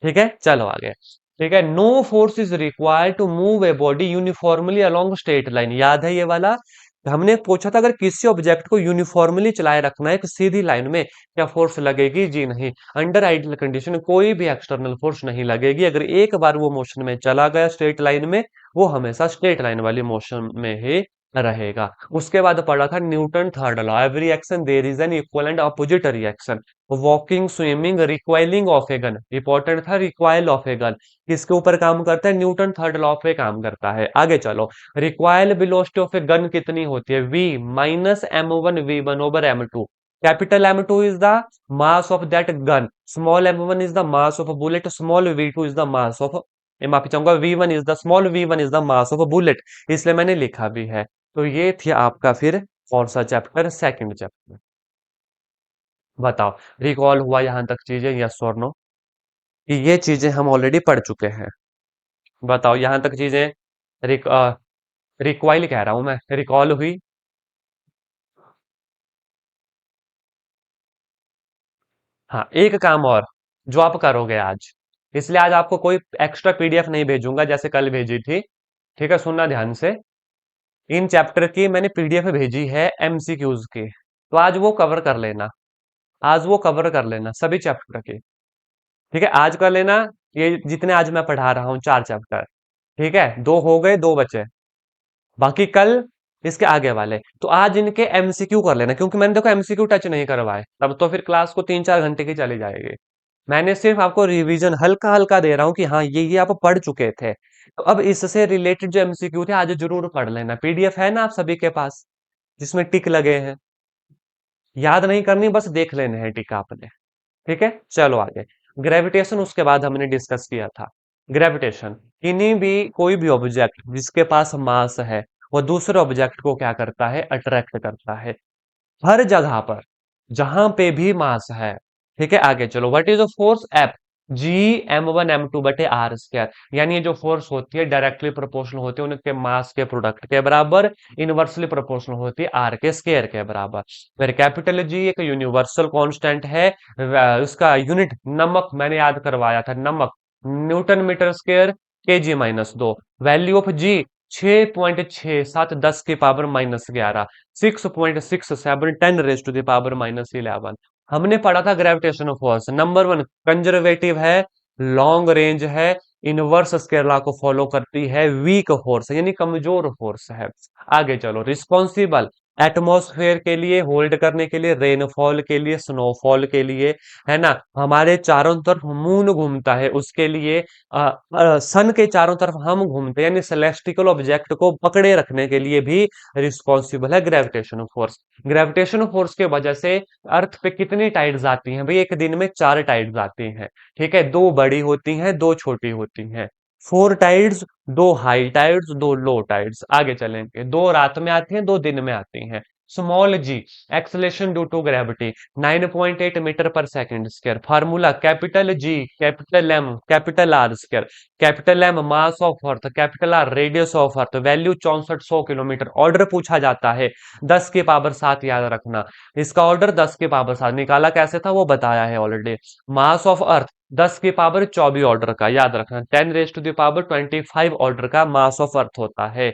ठीक है, चलो आगे। ठीक है, no force is required to move a body uniformly along straight line. याद है ये वाला, हमने पूछा था अगर किसी ऑब्जेक्ट को यूनिफॉर्मली चलाए रखना है एक सीधी लाइन में, क्या फोर्स लगेगी, जी नहीं। अंडर आइडियल कंडीशन कोई भी एक्सटर्नल फोर्स नहीं लगेगी, अगर एक बार वो मोशन में चला गया स्ट्रेट लाइन में, वो हमेशा स्ट्रेट लाइन वाली मोशन में ही रहेगा। उसके बाद पढ़ा था Newton third law, every action there is an equal and opposite reaction. Walking, swimming, recoiling of a gun, important था रिक्वाइल ऑफ ए गन, किसके ऊपर काम करता है, न्यूटन थर्ड लॉ पे काम करता है। आगे चलो, recoil velocity of a gun कितनी होती है, v minus M one V one over M two. Capital M two is the mass of that gun, small M one is the mass of a bullet, small V two is the mass of, माफी चाहूंगा, V one is the small V one is the mass of a bullet, इसलिए मैंने लिखा भी है। तो ये थी आपका फिर कौन सा चैप्टर, सेकंड चैप्टर। बताओ, रिकॉल हुआ यहां तक चीजें, यस और नो, कि ये चीजें हम ऑलरेडी पढ़ चुके हैं। बताओ यहां तक चीजें, रिक, रिक्वाइल कह रहा हूं मैं, रिकॉल हुई। हाँ, एक काम और जो आप करोगे आज, इसलिए आज आपको कोई एक्स्ट्रा पीडीएफ नहीं भेजूंगा जैसे कल भेजी थी। ठीक है, सुनना ध्यान से। इन चैप्टर की मैंने पीडीएफ भेजी है एमसीक्यूज की, तो आज वो कवर कर लेना। आज वो कवर कर लेना सभी चैप्टर की। ठीक है, आज कर लेना। ये जितने आज मैं पढ़ा रहा हूँ 4 चैप्टर। ठीक है, दो हो गए, दो बचे, बाकी कल इसके आगे वाले। तो आज इनके एमसीक्यू कर लेना, क्योंकि मैंने देखो एमसीक्यू टच नहीं करवाए, तब तो फिर क्लास को 3-4 घंटे की चली जाएगी। मैंने सिर्फ आपको रिवीजन हल्का हल्का दे रहा हूँ कि हाँ ये आप पढ़ चुके थे, तो अब इससे रिलेटेड जो एमसीक्यू थे आज जरूर पढ़ लेना। पीडीएफ है ना आप सभी के पास, जिसमें टिक लगे हैं, याद नहीं करनी, बस देख लेने हैं टिक आपने। ठीक है, चलो आगे। ग्रेविटेशन उसके बाद हमने डिस्कस किया था। ग्रेविटेशन, किन्हीं भी कोई भी ऑब्जेक्ट जिसके पास मास है, वो दूसरे ऑब्जेक्ट को क्या करता है, अट्रैक्ट करता है, हर जगह पर जहां पे भी मास है। ठीक है, आगे चलो, what is a force F. G M1 M2/R², यानी ये जो फोर्स होती है डायरेक्टली प्रोपोर्शनल होती है उनके मास के प्रोडक्ट के बराबर, इनवर्सली प्रोपोर्शनल होती है आर के स्केयर के बराबर। फिर कैपिटल जी एक यूनिवर्सल कांस्टेंट है, उसका यूनिट नमक मैंने याद करवाया था, नमक newton metre square kg-2। Value of G 6.67 10 की power -11, 6.67 10 raise to the power -11। हमने पढ़ा था gravitation force number one conservative है, लॉन्ग रेंज है, इनवर्स स्केयर लॉ को फॉलो करती है, वीक फोर्स यानी कमजोर फोर्स है। आगे चलो, रिस्पॉन्सिबल एटमॉस्फेयर के लिए, होल्ड करने के लिए, रेनफॉल के लिए, स्नोफॉल के लिए, है ना, हमारे चारों तरफ मून घूमता है उसके लिए, सन के चारों तरफ हम घूमते हैं यानी सेलेस्टिकल ऑब्जेक्ट को पकड़े रखने के लिए भी रिस्पॉन्सिबल है ग्रेविटेशन फोर्स। ग्रेविटेशन फोर्स की वजह से अर्थ पे कितनी टाइड्स आती हैं भाई, एक दिन में 4 टाइड्स आती हैं। ठीक है, 2 बड़ी होती हैं, 2 छोटी होती हैं। 4 टाइड्स, 2 हाई टाइड्स, 2 लो टाइड्स। आगे चलेंगे, 2 रात में आती हैं, 2 दिन में आती हैं। Small g acceleration due to gravity 9.8 metre पर second square. Formula capital G capital M capital R square. Capital M mass of Earth, capital R radius of Earth, value 6400 kilometre. Order पूछा जाता है 10 की पावर 7, याद रखना। इसका order 10 की power 7 निकाला कैसे था वो बताया है ऑलरेडी। मास ऑफ अर्थ 10 की पावर 24 ऑर्डर का, याद रखना। 10 raise to the power 25 order का मास ऑफ अर्थ होता है।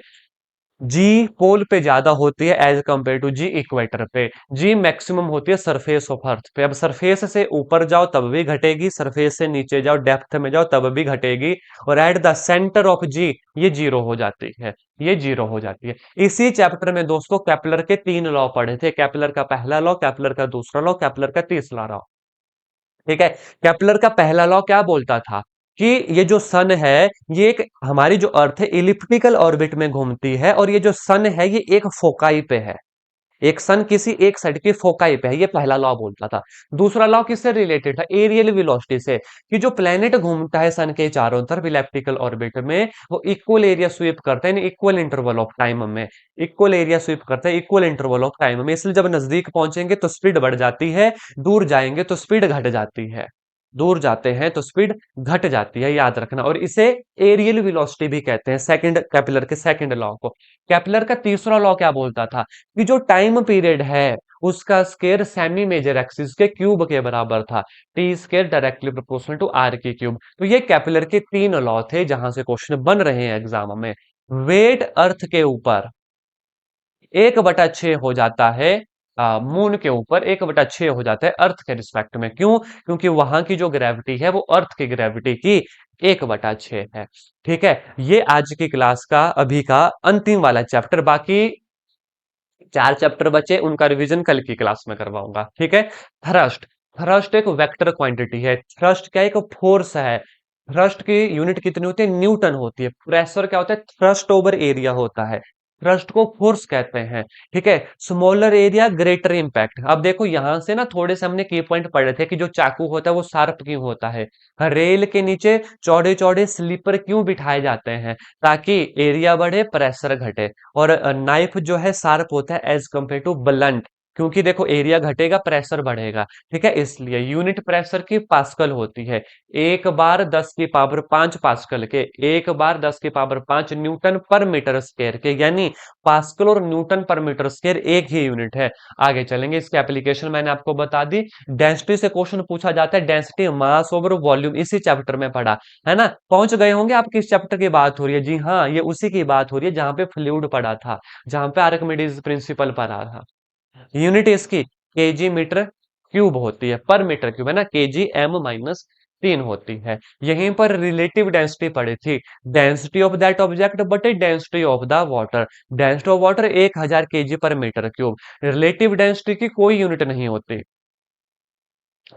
जी पोल पे ज्यादा होती है as compare to G equator पे। जी मैक्सिमम होती है सरफेस ऑफ अर्थ पे। अब सरफेस से ऊपर जाओ तब भी घटेगी, सरफेस से नीचे जाओ डेप्थ में जाओ तब भी घटेगी, और एट द सेंटर ऑफ जी ये जीरो हो जाती है, ये जीरो हो जाती है। इसी चैप्टर में दोस्तों केपलर के 3 लॉ पढ़े थे, केपलर का पहला लॉ, केपलर का दूसरा लॉ, केपलर का तीसरा लॉ। ठीक है, केपलर का पहला लॉ क्या बोलता था कि ये जो सन है, ये एक, हमारी जो अर्थ है इलिप्टिकल ऑर्बिट में घूमती है, और ये जो सन है ये एक फोकाई पे है, एक सन किसी एक साइड की फोकाई पे है, ये पहला लॉ बोलता था। दूसरा लॉ किससे रिलेटेड था, एरियल वेलोसिटी से, कि जो प्लेनेट घूमता है सन के चारों तरफ इलेप्टिकल ऑर्बिट में, वो इक्वल एरिया स्वीप करता है, इक्वल इंटरवल ऑफ टाइम में, इक्वल एरिया स्वीप करता है इक्वल इंटरवल ऑफ टाइम में। इसलिए जब नजदीक पहुंचेंगे तो स्पीड बढ़ जाती है, दूर जाएंगे तो स्पीड घट जाती है, दूर जाते हैं तो स्पीड घट जाती है, याद रखना। और इसे एरियल वेलोसिटी भी कहते हैं, सेकंड केपलर के सेकंड लॉ को। केपलर का तीसरा लॉ क्या बोलता था कि जो टाइम पीरियड है उसका स्केयर सेमी मेजर एक्सिस के क्यूब के बराबर था, T square directly proportional to R की क्यूब। तो ये केपलर के 3 लॉ थे जहां से क्वेश्चन बन रहे हैं एग्जाम में। वेट अर्थ के ऊपर 1/6 हो जाता है, मून के ऊपर 1/6 हो जाता है अर्थ के रिस्पेक्ट में। क्यों? क्योंकि वहां की जो ग्रेविटी है वो अर्थ की ग्रेविटी की 1/6 है। ठीक है, ये आज की क्लास का अभी का अंतिम वाला चैप्टर, बाकी 4 चैप्टर बचे उनका रिवीजन कल की क्लास में करवाऊंगा। ठीक है, थ्रस्ट, थ्रस्ट एक वेक्टर क्वांटिटी है, थ्रस्ट क्या, एक फोर्स है। थ्रस्ट की यूनिट कितनी होती है, न्यूटन होती है। प्रेशर क्या होता है, थ्रस्ट ओवर एरिया होता है, थ्रस्ट को फोर्स कहते हैं। ठीक है, स्मॉलर एरिया ग्रेटर इंपैक्ट। अब देखो यहां से ना थोड़े से हमने की पॉइंट पढ़े थे कि जो चाकू होता है वो शार्प क्यों होता है, रेल के नीचे चौड़े चौड़े स्लीपर क्यों बिठाए जाते हैं, ताकि एरिया बढ़े प्रेशर घटे। और नाइफ जो है शार्प होता है एज कंपेयर टू ब्लंट, क्योंकि देखो एरिया घटेगा प्रेशर बढ़ेगा। ठीक है, इसलिए यूनिट प्रेशर की पास्कल होती है। 1 बार 10 की पावर 5 पास्कल के, 1 बार 10 की power 5 Newton per metre square के, यानी पास्कल और न्यूटन पर मीटर स्क्वायर एक ही यूनिट है। आगे चलेंगे, इसकी एप्लीकेशन मैंने आपको बता दी। डेंसिटी से क्वेश्चन पूछा जाता है, डेंसिटी मास ओवर वॉल्यूम, इसी चैप्टर में पढ़ा है ना। पहुंच गए होंगे आप किस चैप्टर की बात हो रही है, जी हाँ ये उसी की बात हो रही है जहां पे फ्लूइड पढ़ा था, जहां पे आर्किमिडीज प्रिंसिपल पढ़ा था। यूनिट इसकी केजी मीटर क्यूब होती है, पर मीटर क्यूब है ना, केजी M-3 होती है। यहीं पर रिलेटिव डेंसिटी पड़ी थी, डेंसिटी ऑफ दैट ऑब्जेक्ट बटे density of the water. Density of water 1000 kg/m3। Relative density की कोई यूनिट नहीं होती।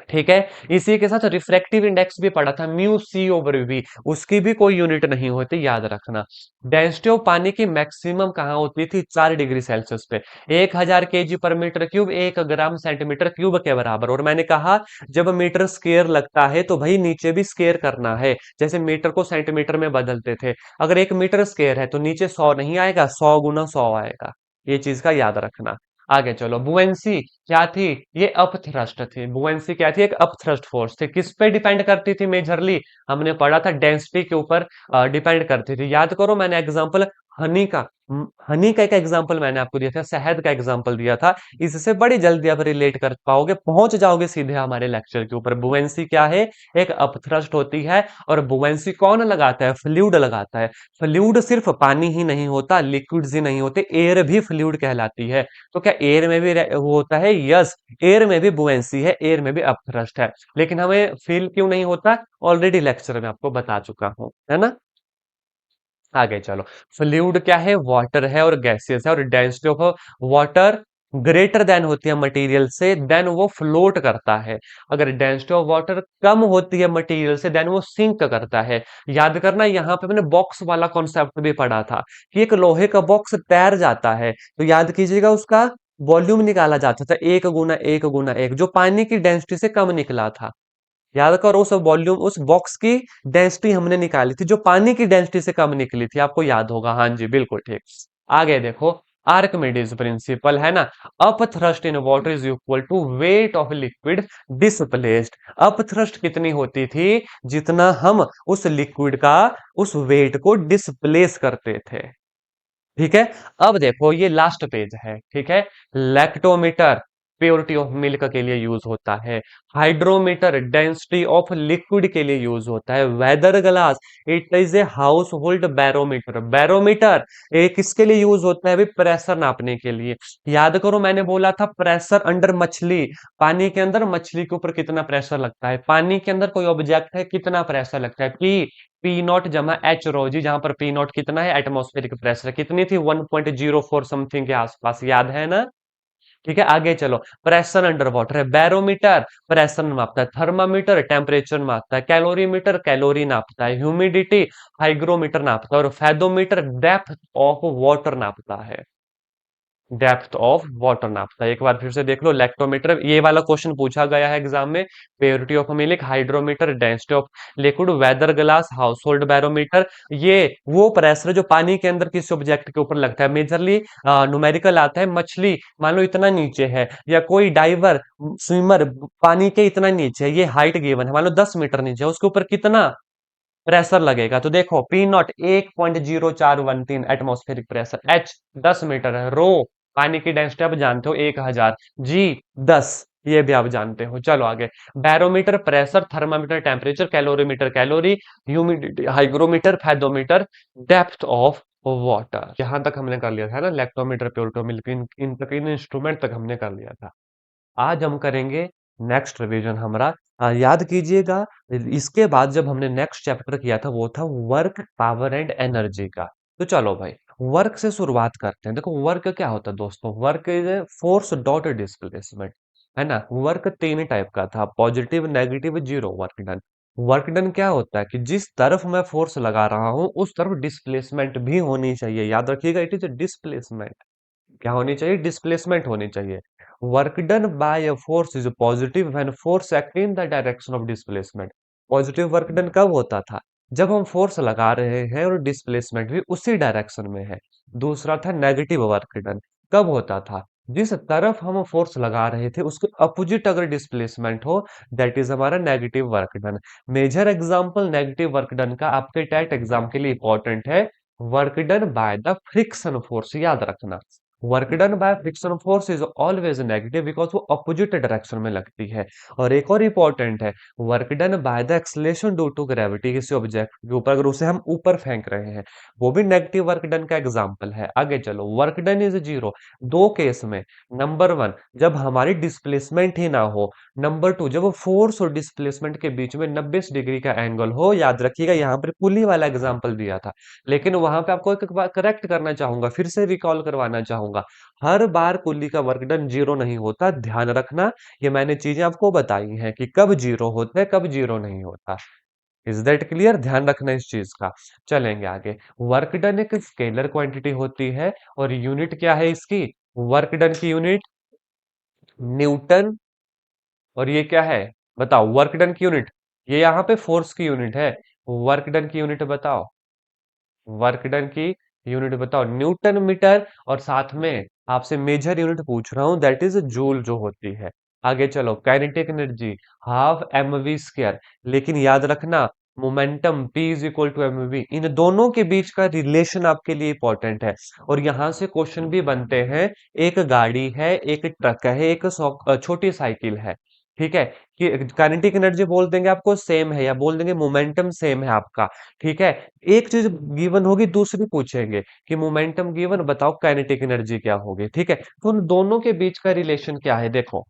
ठीक है, इसी के साथ रिफ्रैक्टिव इंडेक्स भी पढ़ा था, म्यू सी ओवर वी, उसकी भी कोई यूनिट नहीं होती, याद रखना। डेंसिटी ऑफ पानी की मैक्सिमम कहाँ होती थी, 4 डिग्री सेल्सियस पे। 1000 kg/m3 1 ग्राम सेंटीमीटर क्यूब के बराबर। और मैंने कहा जब मीटर स्क्वेयर लगता है तो भाई नीचे भी स्क्वेयर करना है, जैसे मीटर को सेंटीमीटर में बदलते थे। अगर 1 मीटर स्क्वेयर है तो नीचे 100 नहीं आएगा, 100 × 100 आएगा, ये चीज का याद रखना। आगे चलो, बुएंसी क्या थी? ये अपथ्रस्ट थी। बुएंसी क्या थी? एक अपथ्रस्ट फोर्स थी। किस पे डिपेंड करती थी मेजरली? हमने पढ़ा था डेंसिटी के ऊपर डिपेंड करती थी। याद करो, मैंने एग्जांपल हनी का हनी का एक एग्जांपल मैंने आपको दिया था, शहद का एग्जांपल दिया था। इससे बड़ी जल्दी आप रिलेट कर पाओगे, पहुंच जाओगे सीधे हमारे लेक्चर के ऊपर। बुएंसी क्या है? एक अपथ्रस्ट होती है। और बुएंसी कौन लगाता है? फ्लूइड लगाता है। फ्लूइड सिर्फ पानी ही नहीं होता, लिक्विड्स ही नहीं होते, एयर भी फ्लूइड कहलाती है। तो क्या एयर में भी वो होता है? यस, एयर में भी बुएंसी है, एयर में भी अपथ्रस्ट है। लेकिन हमें फील क्यों नहीं होता? ऑलरेडी लेक्चर में आपको बता चुका हूं, है ना। आगे चलो। फ्लूइड क्या है? वाटर है और गैसियस है, और density of water greater than होती है मटेरियल से, देन वो फ्लोट करता है। अगर डेंसिटी ऑफ वाटर कम होती है मटेरियल से, देन वो सिंक करता है। याद करना, यहाँ पे मैंने बॉक्स वाला कॉन्सेप्ट भी पढ़ा था कि एक लोहे का बॉक्स तैर जाता है, तो याद कीजिएगा उसका वॉल्यूम निकाला जाता था, एक गुना एक गुना एक, जो पानी की डेंसिटी से कम निकला था। याद करो, उस वॉल्यूम, उस बॉक्स की डेंसिटी हमने निकाली थी, जो पानी की डेंसिटी से कम निकली थी। आपको याद होगा, हाँ जी, बिल्कुल ठीक। आगे देखो, आर्कमिडीज प्रिंसिपल है ना। Up thrust in water is equal to weight of liquid displaced. Up thrust कितनी होती थी? जितना हम उस लिक्विड का, उस वेट को डिस्प्लेस करते थे। ठीक है। अब देखो, ये लास्ट पेज है, ठीक है। लैक्टोमीटर प्योरिटी ऑफ मिल्क के लिए यूज होता है। हाइड्रोमीटर डेंसिटी ऑफ लिक्विड के लिए यूज होता है। Weather glass it is a household barometer. Barometer किसके लिए यूज होता है? भाई प्रेशर नापने के लिए। याद करो, मैंने बोला था प्रेशर अंडर मछली। पानी के अंदर मछली के ऊपर कितना प्रेशर लगता है? पानी के अंदर कोई ऑब्जेक्ट है, कितना प्रेशर लगता है? पी नॉट जमा एच रोजी, जहां पर पी नॉट कितना है? एटमॉस्फेरिक प्रेशर कितनी थी? 1.04 समथिंग के आसपास, याद है ना। ठीक है, आगे चलो। प्रेशर अंडर वाटर है। बैरोमीटर प्रेशर मापता है। थर्मामीटर टेम्परेचर मापता है। कैलोरीमीटर कैलोरी नापता है। ह्यूमिडिटी हाइग्रोमीटर नापता है। और फेदोमीटर डेप्थ ऑफ वाटर नापता है। डेप्थ ऑफ वाटर नापता है। एक बार फिर से देख लो, लैक्टोमीटर ये वाला क्वेश्चन पूछा गया है एग्जाम में। Purity of milk, hydrometer density of liquid, weather glass, household barometer. ये वो प्रेशर जो पानी के अंदर किसी ऑब्जेक्ट के ऊपर लगता है। मेजरली न्यूमेरिकल आता है। मछली मान लो इतना नीचे है, या कोई डाइवर स्विमर पानी के इतना नीचे है, ये हाइट गिवन है, मान लो 10 मीटर नीचे है, उसके ऊपर कितना प्रेशर लगेगा? तो देखो, P naught 1.0413 atmospheric pressure, H 10 metre है, रो पानी की डेंसिटी आप जानते हो 1000, जी 10, ये भी आप जानते हो। चलो आगे। Barometer pressure, thermometer temperature, calorimeter calorie, humidity hygrometer, fathometer depth of water. यहां तक हमने कर लिया था ना, लैक्टोमीटर प्योरोमीटर, इन तक, इन इंस्ट्रूमेंट तक हमने कर लिया था। आज हम करेंगे नेक्स्ट रिवीजन हमारा। याद कीजिएगा, इसके बाद जब हमने नेक्स्ट चैप्टर किया था वो था वर्क पावर एंड एनर्जी का। तो चलो भाई, वर्क से शुरुआत करते हैं। देखो, वर्क क्या होता है दोस्तों? Work is force dot displacement, है ना। वर्क तीन टाइप का था, positive, negative, zero work done. Work done क्या होता है कि जिस तरफ मैं फोर्स लगा रहा हूं उस तरफ डिस्प्लेसमेंट भी होनी चाहिए। याद रखिएगा, इट इज डिस्प्लेसमेंट। क्या होनी चाहिए? डिस्प्लेसमेंट होनी चाहिए। Work done bye a force is positive when force act in the direction of displacement. Positive work done कब होता था? जब हम फोर्स लगा रहे हैं और डिस्प्लेसमेंट भी उसी डायरेक्शन में है। दूसरा था नेगेटिव वर्क डन। कब होता था? जिस तरफ हम फोर्स लगा रहे थे उसके अपोजिट अगर डिस्प्लेसमेंट हो, दैट इज हमारा negative work done. Major example negative work done का आपके टेट एग्जाम के लिए इंपॉर्टेंट है। Work done by the friction force, याद रखना। Work done by friction force is always negative because वो अपोजिट डायरेक्शन में लगती है। और एक और इंपॉर्टेंट है, work done by the acceleration due to gravity, किसी ऑब्जेक्ट के ऊपर अगर उसे हम ऊपर फेंक रहे हैं, वो भी नेगेटिव वर्क डन का एग्जांपल है। आगे चलो, वर्क डन इज जीरो दो केस में। नंबर वन, जब हमारी डिस्प्लेसमेंट ही ना हो। नंबर टू, जब फोर्स और डिस्प्लेसमेंट के बीच में 90 डिग्री का एंगल हो। याद रखिएगा, यहाँ पर पुली वाला एग्जांपल दिया था, लेकिन वहां पे आपको एक बार करेक्ट करना चाहूंगा, फिर से रिकॉल करवाना चाहूंगा। हर बार कुल्ली का वर्क डन जीरो नहीं होता, ध्यान रखना। ये मैंने चीजें आपको बताई हैं कि कब जीरो होता है, कब जीरो नहीं होता। Is that clear? ध्यान रखना इस चीज का। चलेंगे आगे। वर्क डन एक स्केलर क्वांटिटी होती है, और यूनिट क्या है इसकी? वर्क डन की यूनिट न्यूटन। और ये क्या है? बताओ, वर्क डन की यूनिट। ये यहाँ पे फोर्स की यूनिट है। वर्क डन की यूनिट बताओ। वर्क डन की यूनिट बताओ, न्यूटन मीटर, और साथ में आपसे मेजर यूनिट पूछ रहा हूं, दैट इज जूल जो होती है। आगे चलो, kinetic energy half M V square, लेकिन याद रखना momentum P is equal to M V, इन दोनों के बीच का रिलेशन आपके लिए इंपॉर्टेंट है। और यहां से क्वेश्चन भी बनते हैं, एक गाड़ी है, एक ट्रक है, एक छोटी साइकिल है, ठीक है, कि काइनेटिक एनर्जी बोल देंगे आपको सेम है, या बोल देंगे मोमेंटम सेम है आपका, ठीक है। एक चीज गिवन होगी, दूसरी पूछेंगे कि मोमेंटम गिवन, बताओ काइनेटिक एनर्जी क्या होगी, ठीक है। तो उन दोनों के बीच का रिलेशन क्या है, देखो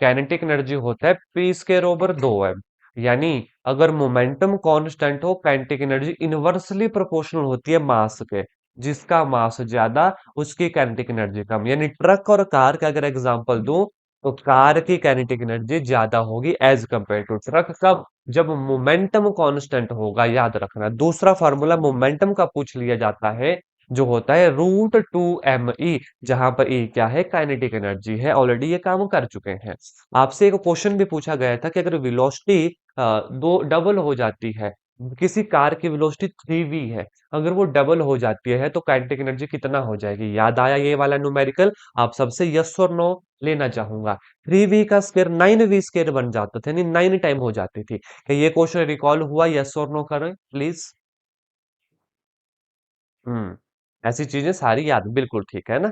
काइनेटिक एनर्जी होता है पी स्क्वायर ओवर 2m, यानी अगर मोमेंटम कांस्टेंट हो, काइनेटिक एनर्जी इनवर्सली प्रोपोर्शनल होती है मास के, जिसका मास ज्यादा उसकी काइनेटिक एनर्जी कम, यानी ट्रक और कार का अगर एग्जांपल दूं, तो कार की काइनेटिक एनर्जी ज्यादा होगी एज कंपेयर टू ट्रक, कब, जब मोमेंटम कांस्टेंट होगा, याद रखना। दूसरा फार्मूला मोमेंटम का पूछ लिया जाता है, जो होता है √2m e, जहां पर e क्या है, काइनेटिक एनर्जी है, ऑलरेडी ये काम कर चुके हैं। आपसे एक क्वेश्चन भी पूछा गया था कि अगर वेलोसिटी दो डबल हो जाती है, किसी कार की वेलोसिटी 3v है, अगर वो डबल हो जाती है तो काइनेटिक एनर्जी कितना हो जाएगी, याद आया ये वाला न्यूमेरिकल? आप सबसे यस और नो लेना चाहूंगा। 3v का स्क्वायर 9v स्क्वायर बन जाता था, यानी 9 टाइम हो जाती थी। क्या ये क्वेश्चन रिकॉल हुआ? यस और नो करें प्लीज। ऐसी चीजें सारी याद, बिल्कुल ठीक है ना।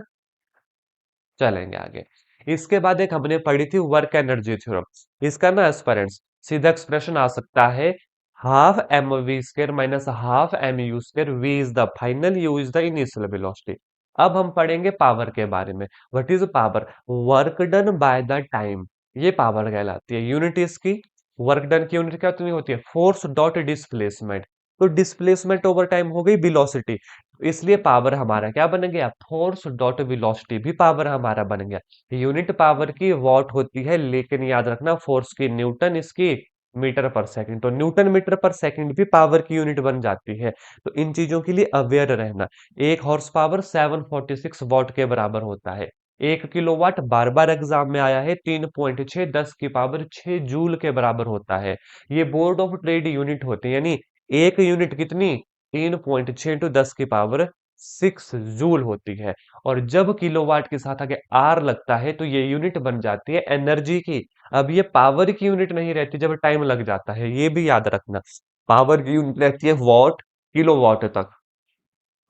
चलेंगे आगे। इसके बाद एक हमने पढ़ी थी वर्क एनर्जी थ्योरम, इसका ना एस्पेरेंट्स सीधा एक्सप्रेशन आ सकता है, half M V square minus half M U square, V is the final, U is the initial velocity. अब हम पढ़ेंगे पावर के बारे में। What is power? Work done by the time, ये पावर कहलाती है। यूनिट इसकी, वर्क डन की यूनिट क्या होती है, फोर्स डॉट डिस्प्लेसमेंट, तो डिस्प्लेसमेंट ओवर टाइम हो गई वेलोसिटी, इसलिए पावर हमारा क्या बन गया, फोर्स डॉट वेलोसिटी भी पावर हमारा बन गया। यूनिट पावर की वॉट होती है, लेकिन याद रखना फोर्स की न्यूटन, इसकी मीटर पर सेकंड, तो न्यूटन मीटर पर सेकंड भी पावर की यूनिट बन जाती है। तो इन चीजों के लिए अवेयर रहना। एक हॉर्स पावर 746 वॉट के बराबर होता है। 1 किलोवाट बार बार एग्जाम में आया है, 3.6 10 की पावर 6 जूल के बराबर होता है। ये बोर्ड ऑफ ट्रेड यूनिट होते हैं, यानी एक यूनिट कितनी, 3.6 इंटू 10 की पावर 6 जूल होती है। और जब किलोवाट के साथ आगे आर लगता है, तो ये यूनिट बन जाती है एनर्जी की। अब ये पावर की यूनिट नहीं रहती जब टाइम लग जाता है, ये भी याद रखना। पावर की यूनिट रहती है वॉट, किलोवाट तक।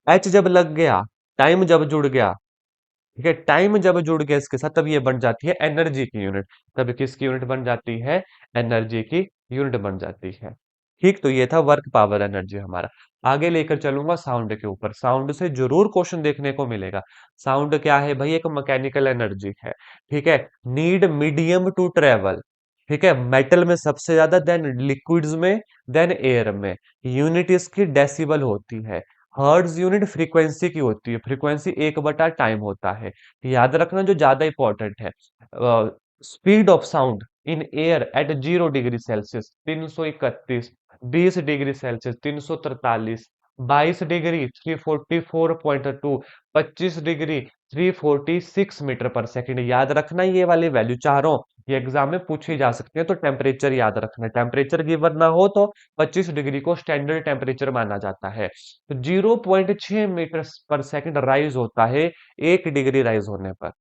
एच जब लग गया, टाइम जब जुड़ गया, ठीक है, टाइम जब जुड़ गया इसके साथ, तब ये बन जाती है एनर्जी की यूनिट। तब किसकी यूनिट बन जाती है, एनर्जी की यूनिट बन जाती है। ठीक, तो ये था वर्क पावर एनर्जी हमारा। आगे लेकर चलूंगा साउंड के ऊपर, साउंड से जरूर क्वेश्चन देखने को मिलेगा। साउंड क्या है भाई, एक मैकेनिकल एनर्जी है, ठीक है। नीड मीडियम टू ट्रेवल, ठीक है, मेटल में सबसे ज्यादा, देन लिक्विड्स में, देन एयर में। यूनिट इसकी डेसिबल होती है। हर्ट्ज यूनिट फ्रीक्वेंसी की होती है, फ्रीक्वेंसी 1/टाइम होता है। याद रखना जो ज्यादा इंपॉर्टेंट है, speed of sound in air at 0 degree Celsius 331, 20 degree Celsius 343, 22 degree 344.2, 25 degree 346 metre पर सेकेंड। याद रखना ये वाली वैल्यू चारों, ये एग्जाम में पूछी जा सकती है। तो टेम्परेचर याद रखना, टेम्परेचर गिवन ना हो तो 25 डिग्री को स्टैंडर्ड टेम्परेचर माना जाता है। तो 0.6 मीटर पर सेकेंड राइज होता है 1 डिग्री राइज होने पर।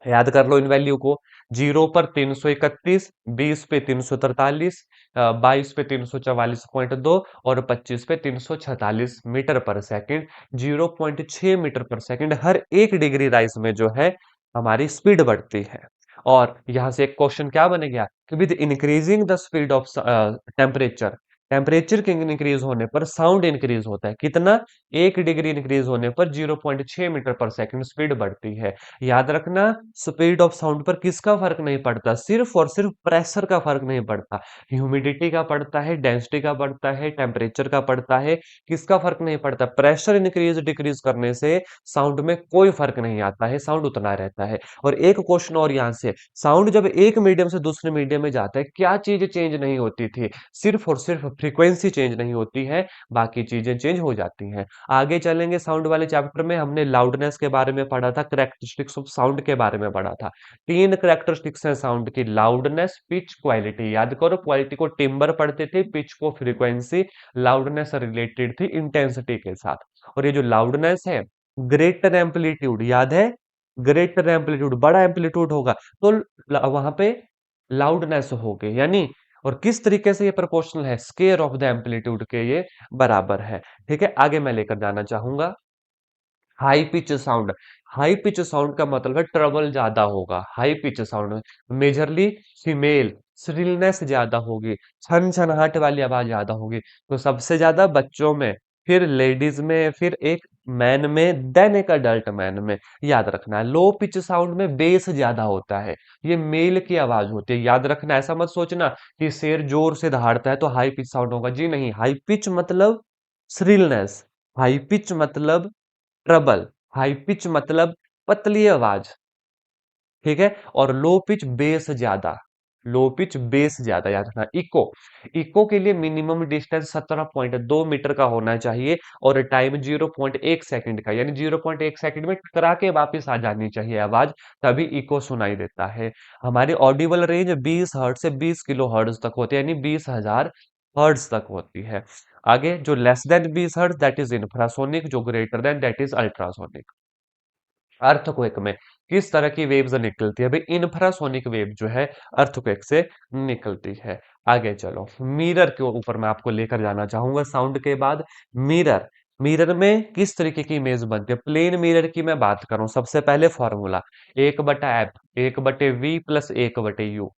याद कर लो इन वैल्यू को, 0 पर 331, 20 पे 343, 22 पे 344.2, और 25 पे 346 मीटर पर सेकेंड। 0.6 मीटर पर सेकेंड हर 1 डिग्री राइज में जो है हमारी स्पीड बढ़ती है। और यहां से एक क्वेश्चन क्या बनेगा कि with increasing the speed of temperature, temperature के इंक्रीज होने पर साउंड इंक्रीज होता है, कितना, 1 डिग्री इंक्रीज होने पर 0.6 मीटर पर सेकेंड स्पीड बढ़ती है। याद रखना, स्पीड ऑफ साउंड पर किसका फर्क नहीं पड़ता, सिर्फ और सिर्फ प्रेशर का फर्क नहीं पड़ता, ह्यूमिडिटी का पड़ता है, डेंसिटी का पड़ता है, टेम्परेचर का पड़ता है। किसका फर्क नहीं पड़ता, प्रेशर इंक्रीज डिक्रीज करने से साउंड में कोई फर्क नहीं आता है, साउंड उतना रहता है। और एक क्वेश्चन और यहां से, साउंड जब एक मीडियम से दूसरे मीडियम में जाता है, क्या चीज चेंज नहीं होती थी, सिर्फ और सिर्फ फ्रीक्वेंसी चेंज नहीं होती है, बाकी चीजें चेंज हो जाती हैं। आगे चलेंगे, साउंड वाले चैप्टर में हमने लाउडनेस के बारे में पढ़ा था, करेक्टरिस्टिक्स ऑफ साउंड के बारे में पढ़ा था। तीन करेक्टरिस्टिक्स हैं साउंड की, लाउडनेस, पिच, क्वालिटी। याद करो, क्वालिटी को टिम्बर पढ़ते थे, पिच को फ्रीक्वेंसी, लाउडनेस रिलेटेड थी इंटेंसिटी के साथ। और ये जो लाउडनेस है, ग्रेटर एम्पलीट्यूड, याद है, ग्रेटर एम्पलीट्यूड, बड़ा एम्पलीट्यूड होगा तो वहां पे लाउडनेस होगी, यानी और किस तरीके से ये प्रोपोर्शनल है, स्केयर ऑफ द एम्पलीट्यूड के ये बराबर है। ठीक है, आगे मैं लेकर जाना चाहूंगा high pitch sound. High pitch sound का मतलब है ट्रबल ज्यादा होगा। High pitch sound majorly female, shrillness ज्यादा होगी, छन छनाहट वाली आवाज ज्यादा होगी। तो सबसे ज्यादा बच्चों में, फिर लेडीज में, फिर एक मैन में, देन एक अडल्ट मैन में। याद रखना है, लो पिच साउंड में बेस ज्यादा होता है, ये मेल की आवाज होती है। याद रखना, ऐसा मत सोचना कि शेर जोर से दहाड़ता है तो हाई पिच साउंड होगा, जी नहीं। हाई पिच मतलब श्रिलनेस, हाई पिच मतलब ट्रबल, हाई पिच मतलब पतली आवाज, ठीक है। और लो पिच बेस ज्यादा, लो पिच बेस ज्यादा। याद रखना, इको, इको के लिए मिनिमम डिस्टेंस 17.2 मीटर का होना चाहिए और टाइम 0.1 सेकंड का, यानी 0.1 सेकंड में टकरा के वापस आ जानी चाहिए आवाज, तभी इको सुनाई देता है। हमारी ऑडिबल रेंज 20 हर्ट्ज से 20 किलो हर्ट्ज तक होती है, यानी 20,000 हर्ट्ज तक होती है। आगे जो less than 20 hertz that is infrasonic, जो greater than that is ultrasonic. Earthquake में किस तरह की वेव्स निकलती है भाई, इंफ्रासोनिक वेव जो है अर्थक्वेक से निकलती है। आगे चलो, मिरर के ऊपर मैं आपको लेकर जाना चाहूंगा साउंड के बाद। मिरर, मिरर में किस तरीके की इमेज बनती है, प्लेन मिरर की मैं बात करूं, सबसे पहले formula 1/f, 1/v plus 1/u।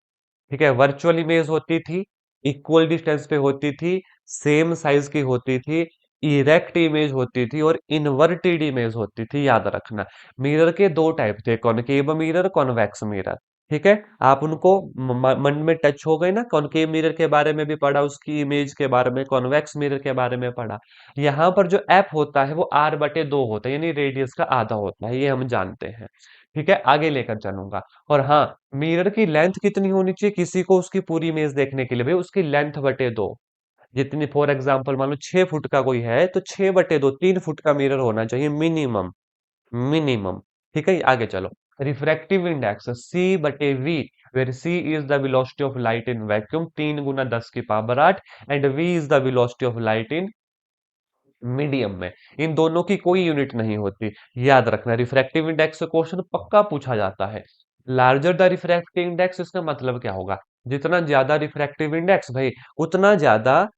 ठीक है, वर्चुअल इमेज होती थी, इक्वल डिस्टेंस पे होती थी, सेम साइज की होती थी, इरेक्ट इमेज होती थी और इन्वर्टेड इमेज होती थी। याद रखना, मिरर के दो टाइप थे, कॉनकेव मिरर, कॉन्वेक्स मिरर। ठीक है, आप उनको मन में टच हो गए ना, कॉनकेव मिरर के बारे में भी पढ़ा, उसकी इमेज के बारे में, कॉन्वेक्स मिरर के बारे में पढ़ा। यहाँ पर जो एप होता है वो r/2 होता है, यानी रेडियस का आधा होता है, ये हम जानते हैं। ठीक है, आगे लेकर चलूंगा। और हाँ, मिरर की लेंथ कितनी होनी चाहिए किसी को उसकी पूरी इमेज देखने के लिए, भाई उसकी लेंथ/2, जितनी फॉर एग्जांपल मान लो 6 फुट का कोई है तो 6/2, 3 फुट का मिरर होना चाहिए मिनिमम, मिनिमम। ठीक है, आगे चलो, refractive index C/V, where C is the velocity of light in vacuum, 3 × 10⁸ and V is the velocity of light in medium में। इन दोनों की कोई यूनिट नहीं होती, याद रखना। रिफ्रैक्टिव इंडेक्स से क्वेश्चन पक्का पूछा जाता है। लार्जर द रिफ्रैक्टिव इंडेक्स, इसका मतलब क्या होगा, जितना ज्यादा रिफ्रैक्टिव इंडेक्स भाई उतना ज्यादा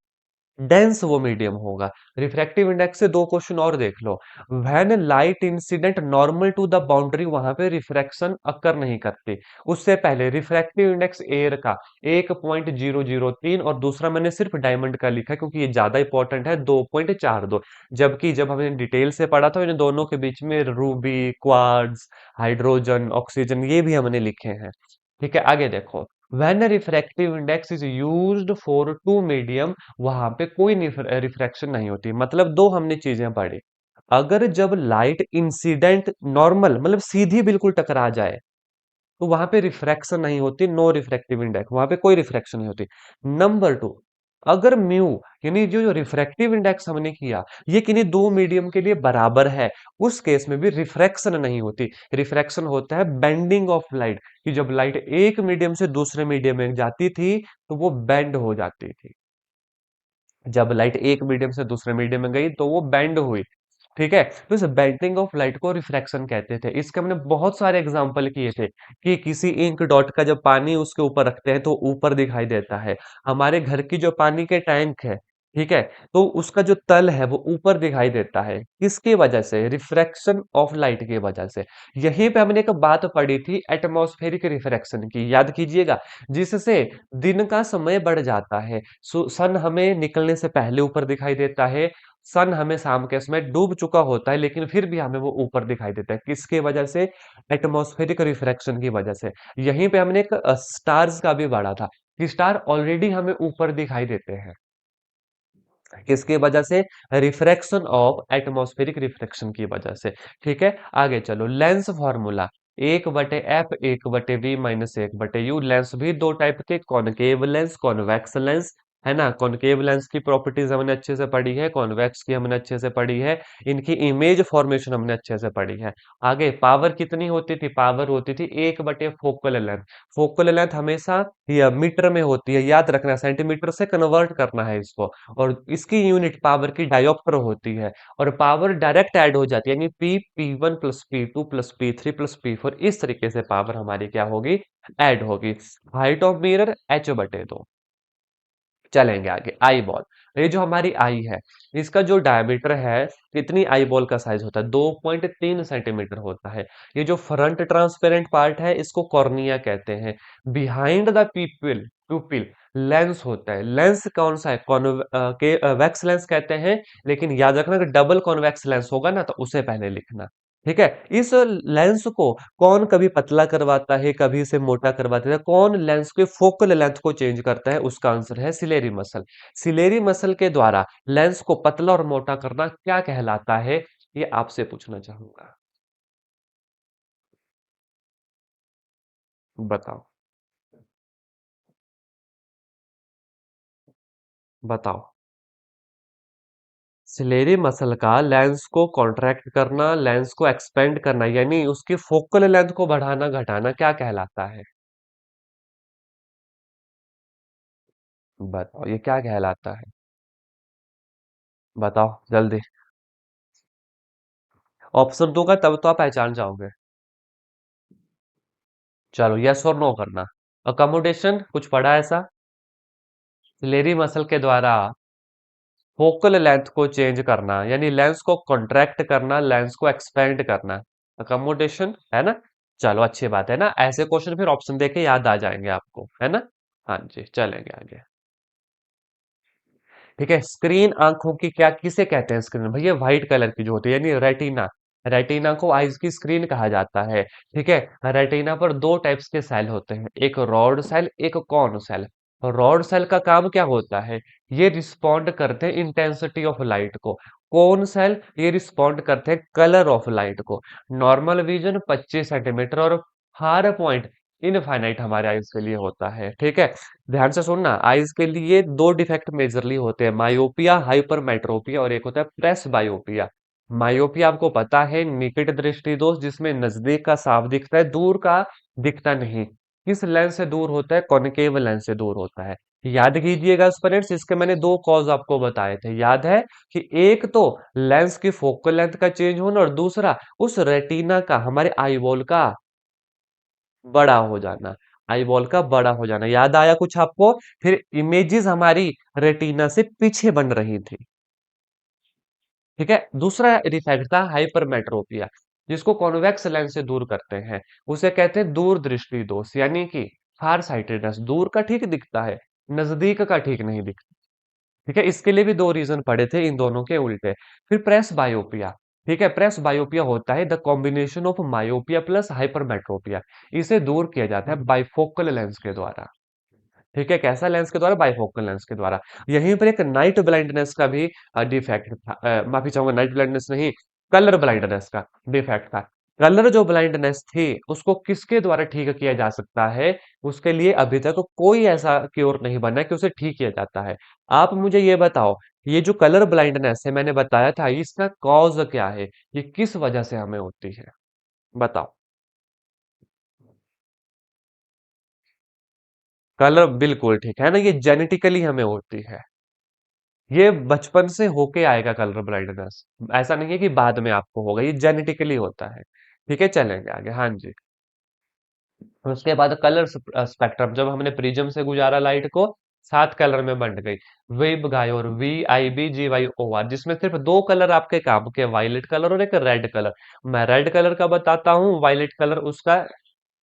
डेंस वो मीडियम होगा। रिफ्रैक्टिव इंडेक्स से दो क्वेश्चन और देख लो। When light incident normal to the boundary, वहां पे रिफ्रैक्शन अकर नहीं करती। उससे पहले रिफ्रैक्टिव इंडेक्स एयर का 1.003, और दूसरा मैंने सिर्फ डायमंड का लिखा है क्योंकि ये ज्यादा इंपॉर्टेंट है, 2.42। जबकि जब हमने डिटेल से पढ़ा था इन दोनों के बीच में रूबी, क्वार्ट्ज, हाइड्रोजन, ऑक्सीजन, ये भी हमने लिखे हैं। ठीक है, आगे देखो, when refractive index is used for two medium, वहां पे कोई रिफ्रैक्शन नहीं होती। मतलब दो हमने चीजें पढ़ी, अगर जब लाइट इंसिडेंट नॉर्मल मतलब सीधी बिल्कुल टकरा जाए तो वहां पे रिफ्रैक्शन नहीं होती, नो रिफ्रैक्टिव इंडेक्स, वहां पे कोई रिफ्रैक्शन नहीं होती। नंबर टू, अगर म्यू, यानी जो रिफ्रैक्टिव इंडेक्स हमने किया ये किन्हीं दो मीडियम के लिए बराबर है, उस केस में भी रिफ्रैक्शन नहीं होती। रिफ्रैक्शन होता है बेंडिंग ऑफ लाइट, कि जब लाइट एक मीडियम से दूसरे मीडियम में जाती थी तो वो बेंड हो जाती थी। जब लाइट एक मीडियम से दूसरे मीडियम में गई तो वो बेंड हुई। ठीक है, तो इस बेंडिंग ऑफ लाइट को रिफ्रैक्शन कहते थे। इसके हमने बहुत सारे एग्जांपल किए थे कि किसी इंक डॉट का जब पानी उसके ऊपर रखते हैं तो ऊपर दिखाई देता है। हमारे घर की जो पानी के टैंक है, ठीक है, तो उसका जो तल है वो ऊपर दिखाई देता है, किसकी वजह से, रिफ्रैक्शन ऑफ लाइट की वजह से। यहीं पे हमने एक बात पढ़ी थी एटमॉस्फेरिक रिफ्रैक्शन की, याद कीजिएगा, जिससे दिन का समय बढ़ जाता है। सन हमें निकलने से पहले ऊपर दिखाई देता है, सन हमें शाम के समय डूब चुका होता है लेकिन फिर भी हमें वो ऊपर दिखाई देता है, किसके वजह से, एटमॉस्फेरिक रिफ्रैक्शन की वजह से। यहीं पे हमने एक स्टार्स का भी पढ़ा था कि स्टार ऑलरेडी हमें ऊपर दिखाई देते हैं, किसकी वजह से, रिफ्रैक्शन ऑफ एटमॉस्फेरिक रिफ्रैक्शन की वजह से। ठीक है, आगे चलो, lens formula 1/f, 1/v minus 1/u। Lens भी दो टाइप के, कॉनकेव लेंस, कॉन्वेक्स लेंस। है ना। कॉनकेव लेंस की प्रॉपर्टीज हमने अच्छे से पढ़ी है, कॉन्वेक्स की हमने अच्छे से पढ़ी है, इनकी इमेज फॉर्मेशन हमने अच्छे से पढ़ी है। आगे पावर कितनी होती थी, पावर होती थी 1/फोकल लेंथ। फोकल लेंथ हमेशा ये मीटर में होती है, याद रखना, सेंटीमीटर से कन्वर्ट करना है इसको। और इसकी यूनिट पावर की डायोप्टर होती है। और पावर डायरेक्ट ऐड हो जाती है, यानी P1+P2+P3+P4, इस तरीके से पावर हमारी क्या होगी, ऐड होगी। Height of mirror H/2। चलेंगे आगे, आई बॉल। ये जो हमारी आई है, इसका जो डायमीटर है, कितनी आई बॉल का साइज होता है, 2.3 सेंटीमीटर होता है। ये जो फ्रंट ट्रांसपेरेंट पार्ट है, इसको कॉर्निया कहते हैं। बिहाइंड द पीपिल प्यूपिल लेंस होता है। लेंस कौन सा है, वैक्स लेंस कहते हैं। लेकिन याद रखना कि डबल कॉन्वेक्स लेंस होगा ना, तो उसे पहले लिखना। ठीक है। इस लेंस को कौन कभी पतला करवाता है, कभी इसे मोटा करवाता है, कौन लेंस के फोकल लेंथ को चेंज करता है, उसका आंसर है सिलेरी मसल। सिलेरी मसल के द्वारा लेंस को पतला और मोटा करना क्या कहलाता है, ये आपसे पूछना चाहूंगा। बताओ। बताओ। सिलेरी मसल का लेंस को कॉन्ट्रैक्ट करना, लेंस को एक्सपेंड करना, यानी उसकी फोकल लेंथ को बढ़ाना घटाना क्या कहलाता है। बताओ, ये क्या कहलाता है। बताओ जल्दी। ऑप्शन दूंगा तब तो आप पहचान जाओगे। चलो, यस और नो करना। अकोमोडेशन कुछ पढ़ा ऐसा। सिलेरी मसल के द्वारा फोकल लेंथ को चेंज करना, यानी लेंस को कॉन्ट्रैक्ट करना, लेंस को एक्सपेंड करना। अकोमोडेशन है ना। चलो, अच्छी बात है ना, ऐसे क्वेश्चन फिर ऑप्शन देके याद आ जाएंगे आपको, है ना। हाँ जी, चलेंगे आगे। ठीक है। स्क्रीन आंखों की क्या किसे कहते हैं, स्क्रीन भैया व्हाइट कलर की जो होती है, यानी रेटिना। रेटिना को आईज की स्क्रीन कहा जाता है। ठीक है। रेटिना पर दो टाइप्स के सेल होते हैं, एक रॉड सेल, एक कॉन सेल। रॉड सेल का काम क्या होता है, ये रिस्पॉन्ड करते हैं इंटेंसिटी ऑफ लाइट को। कौन सेल ये रिस्पॉन्ड करते हैं कलर ऑफ लाइट को। नॉर्मल विजन 25 सेंटीमीटर, और फार पॉइंट इनफाइनाइट हमारे आईज के लिए होता है। ठीक है। ध्यान से सुनना, आईज के लिए दो डिफेक्ट मेजरली होते हैं, मायोपिया, हाइपरमेट्रोपिया, और एक होता है प्रेस बायोपिया। मायोपिया आपको पता है, निकट दृष्टि दोष, जिसमें नजदीक का साफ दिखता है, दूर का दिखता नहीं। किस लेंस से दूर होता है, कॉनकेव लेंस से दूर होता है। याद कीजिएगा स्टूडेंट्स, इसके मैंने दो कॉज आपको बताए थे, याद है कि एक तो लेंस की फोकल लेंथ का चेंज होना, और दूसरा उस रेटिना का, हमारे आईबॉल का बड़ा हो जाना। आईबॉल का बड़ा हो जाना, याद आया कुछ आपको। फिर इमेजेस हमारी रेटिना से पीछे बन रही थी। ठीक है। दूसरा डिफेक्ट था हाइपरमेट्रोपिया, जिसको कॉन्वेक्स लेंस से दूर करते हैं। उसे कहते हैं दूर दृष्टि दोष, यानी कि फार साइटेडनेस, दूर का ठीक दिखता है, नजदीक का ठीक नहीं दिखता। ठीक है। इसके लिए भी दो रीजन पड़े थे, इन दोनों के उल्टे। फिर प्रेस बायोपिया। ठीक है। प्रेस बायोपिया होता है the combination of myopia plus hypermetropia. इसे दूर किया जाता है बाइफोकल लेंस के द्वारा। ठीक है। कैसा लेंस के द्वारा, बाइफोकल लेंस के द्वारा। यहीं पर एक नाइट ब्लाइंडनेस का भी डिफेक्ट था, माफी चाहूंगा, नाइट ब्लाइंडनेस नहीं, कलर ब्लाइंडनेस का डिफेक्ट था। कलर जो ब्लाइंडनेस थी, उसको किसके द्वारा ठीक किया जा सकता है, उसके लिए अभी तक कोई ऐसा क्योर नहीं बना कि उसे ठीक किया जाता है। आप मुझे ये बताओ, ये जो कलर ब्लाइंडनेस है मैंने बताया था, इसका कॉज क्या है, ये किस वजह से हमें होती है, बताओ। कलर बिल्कुल ठीक है ना, ये जेनेटिकली हमें होती है। ये बचपन से होके आएगा कलर ब्लाइंडनेस, ऐसा नहीं है कि बाद में आपको होगा, ये जेनेटिकली होता है। ठीक है। चलेंगे आगे, हाँ जी। उसके बाद कलर स्पेक्ट्रम, जब हमने प्रिज्म से गुजारा लाइट को, 7 कलर में बंट गई। वेब गायोर, VIBGYOR, जिसमें सिर्फ दो कलर आपके काम के, वायलेट कलर और एक रेड कलर। मैं रेड कलर का बताता हूँ, वायलेट कलर उसका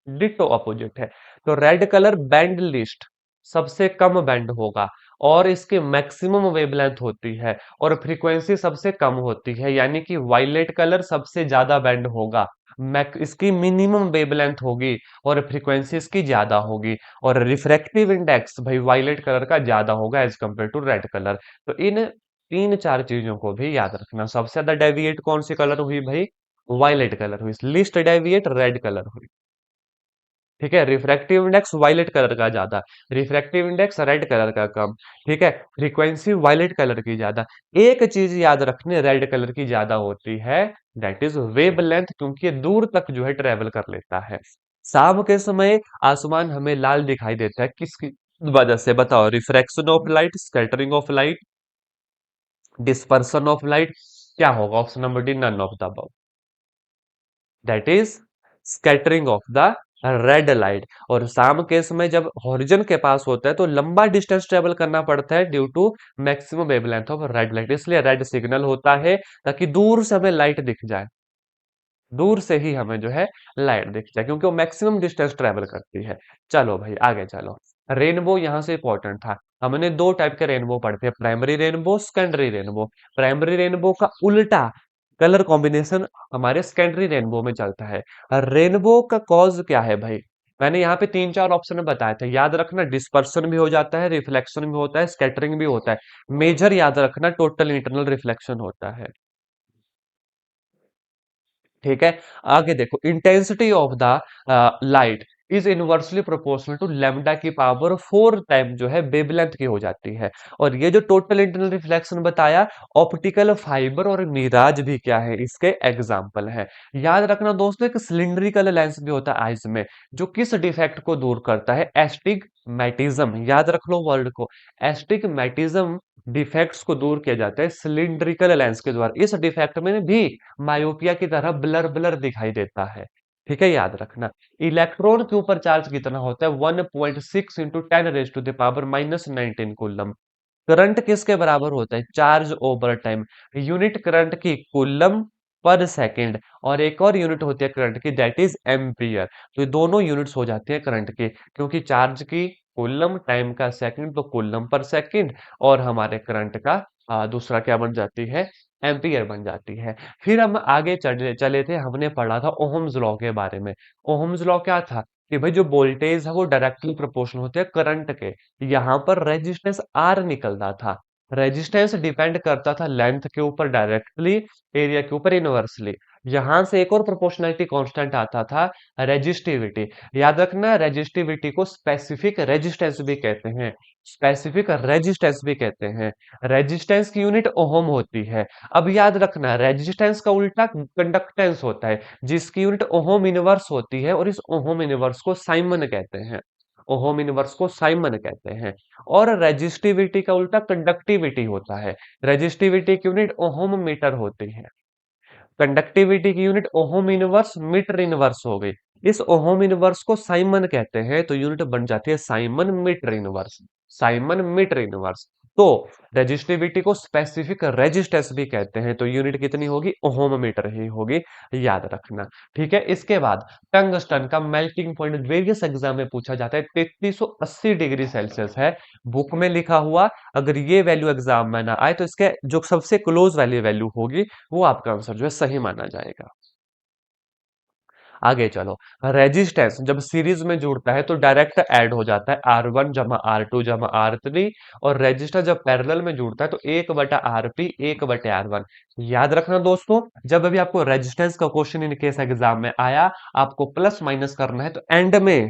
डिट्टो अपोजिट है। तो रेड कलर बैंड लिस्ट, सबसे कम बैंड होगा, और इसकी मैक्सिमम वेवलेंथ होती है, और फ्रीक्वेंसी सबसे कम होती है, यानी कि वायलेट कलर सबसे ज्यादा बैंड होगा। मैक इसकी मिनिमम वेवलेंथ होगी, और फ्रीक्वेंसी इसकी ज्यादा होगी। और रिफ्रैक्टिव इंडेक्स भाई वायलेट कलर का ज्यादा होगा as compare to red colour. तो इन तीन चार चीजों को भी याद रखना। सबसे ज्यादा डेविएट कौन सी कलर हुई भाई, वायलेट कलर हुई, लिस्ट डेविएट रेड कलर हुई। ठीक है, रिफ्रैक्टिव इंडेक्स वायलेट कलर का ज्यादा, रिफ्रैक्टिव इंडेक्स रेड कलर का कम। ठीक है, फ्रीक्वेंसी वायलेट कलर की ज्यादा। एक चीज याद रखनी, रेड कलर की ज्यादा होती है, दैट इज वेवलेंथ, क्योंकि ये दूर तक जो है ट्रेवल कर लेता है। शाम के समय आसमान हमें लाल दिखाई देता है, किसकी वजह से बताओ? Refraction of light, scattering of light, dispersion of light, क्या होगा? Option number D, none of the above, that is scattering of the red light. और शाम के समय जब हॉरिजन के पास होता है तो लंबा डिस्टेंस ट्रेवल करना पड़ता है due to maximum wavelength of red light, इसलिए रेड सिग्नल होता है ताकि दूर से हमें लाइट दिख जाए, दूर से ही हमें जो है लाइट दिख जाए, क्योंकि वो मैक्सिमम डिस्टेंस ट्रेवल करती है। चलो भाई आगे चलो। रेनबो यहां से इंपॉर्टेंट था। हमने दो टाइप के रेनबो पढ़े थे, primary rainbow, secondary rainbow. Primary rainbow का उल्टा कलर कॉम्बिनेशन हमारे सेकेंडरी रेनबो में चलता है। रेनबो का कॉज क्या है भाई? मैंने यहाँ पे तीन चार ऑप्शन बताए थे, याद रखना। डिस्पर्सन भी हो जाता है, रिफ्लेक्शन भी होता है, स्कैटरिंग भी होता है। मेजर याद रखना, टोटल इंटरनल रिफ्लेक्शन होता है। ठीक है, आगे देखो, intensity of the light is inversely proportional to lambda की पावर 4 टाइम जो है वेवलेंथ की हो जाती है। और ये जो टोटल इंटरनल रिफ्लेक्शन बताया, ऑप्टिकल फाइबर और मिराज भी क्या है, इसके एग्जाम्पल है। याद रखना दोस्तों, एक सिलिंड्रिकल लेंस भी होता है आइज में, जो किस डिफेक्ट को दूर करता है? एस्टिग्मेटिज्म, याद रख लो वर्ड को। एस्टिग्मेटिज्म डिफेक्ट्स को दूर किया जाता है सिलिंड्रिकल लेंस के द्वारा। इस डिफेक्ट में भी मायोपिया की तरह ब्लर ब्लर दिखाई देता है। ठीक है, याद रखना। इलेक्ट्रॉन के ऊपर चार्ज कितना होता है? 1.6 इंटू 10⁻⁻⁻19 कूलम। करंट किसके बराबर होता है? Charge over time. Unit current की कूलम पर सेकंड, और एक और यूनिट होती है करंट की, दैट इज एम्पियर। तो ये दोनों यूनिट्स हो जाती है करंट की, क्योंकि चार्ज की कूलम, टाइम का सेकंड, तो कूलम पर सेकंड, और हमारे करंट का दूसरा क्या बन जाती है? एम्पियर बन जाती है। फिर हम आगे चले चले थे, हमने पढ़ा था ओहम्स लॉ के बारे में। ओहम्स लॉ क्या था? कि भाई जो वोल्टेज है वो डायरेक्टली प्रोपोर्शनल होते हैं करंट के। यहाँ पर रेजिस्टेंस आर निकलता था। रेजिस्टेंस डिपेंड करता था लेंथ के ऊपर डायरेक्टली, एरिया के ऊपर इनवर्सली। यहां से एक और प्रोपोर्शनैलिटी कांस्टेंट आता था, रेजिस्टिविटी। याद रखना, रेजिस्टिविटी को स्पेसिफिक रेजिस्टेंस भी कहते हैं, स्पेसिफिक रेजिस्टेंस भी कहते हैं। रेजिस्टेंस की यूनिट ओहम होती है। अब याद रखना, रेजिस्टेंस का उल्टा कंडक्टेंस होता है, जिसकी यूनिट ओहम इनवर्स होती है, और इस ओहम इनवर्स को साइमन कहते हैं। ओहम इनवर्स को साइमन कहते हैं। और रेजिस्टिविटी का उल्टा कंडक्टिविटी होता है। रेजिस्टिविटी की यूनिट ओहम मीटर होती है। कंडक्टिविटी की unit ohm inverse metre inverse हो गई। इस ओहम इनवर्स को साइमन कहते हैं, तो यूनिट बन जाती है siemens metre inverse. Siemens metre inverse. तो रेजिस्टिविटी को स्पेसिफिक रेजिस्टेंस भी कहते हैं, तो यूनिट कितनी होगी? ओहम मीटर ही होगी, याद रखना। ठीक है, इसके बाद टंगस्टन का मेल्टिंग पॉइंट वेरियस एग्जाम में पूछा जाता है, 3380 डिग्री सेल्सियस है बुक में लिखा हुआ। अगर ये वैल्यू एग्जाम में ना आए तो इसके जो सबसे क्लोज वैल्यू वैल्यू होगी, वो आपका आंसर जो है सही माना जाएगा। आगे चलो। रेजिस्टेंस जब सीरीज में जुड़ता है तो डायरेक्ट ऐड हो जाता है, R1 जमा R2 जमा R3। और रेजिस्टर जब पैरेलल में जुड़ता है तो 1/RP 1/R1। याद रखना दोस्तों, जब अभी आपको रेजिस्टेंस का क्वेश्चन इन केस एग्जाम में आया, आपको प्लस माइनस करना है तो एंड में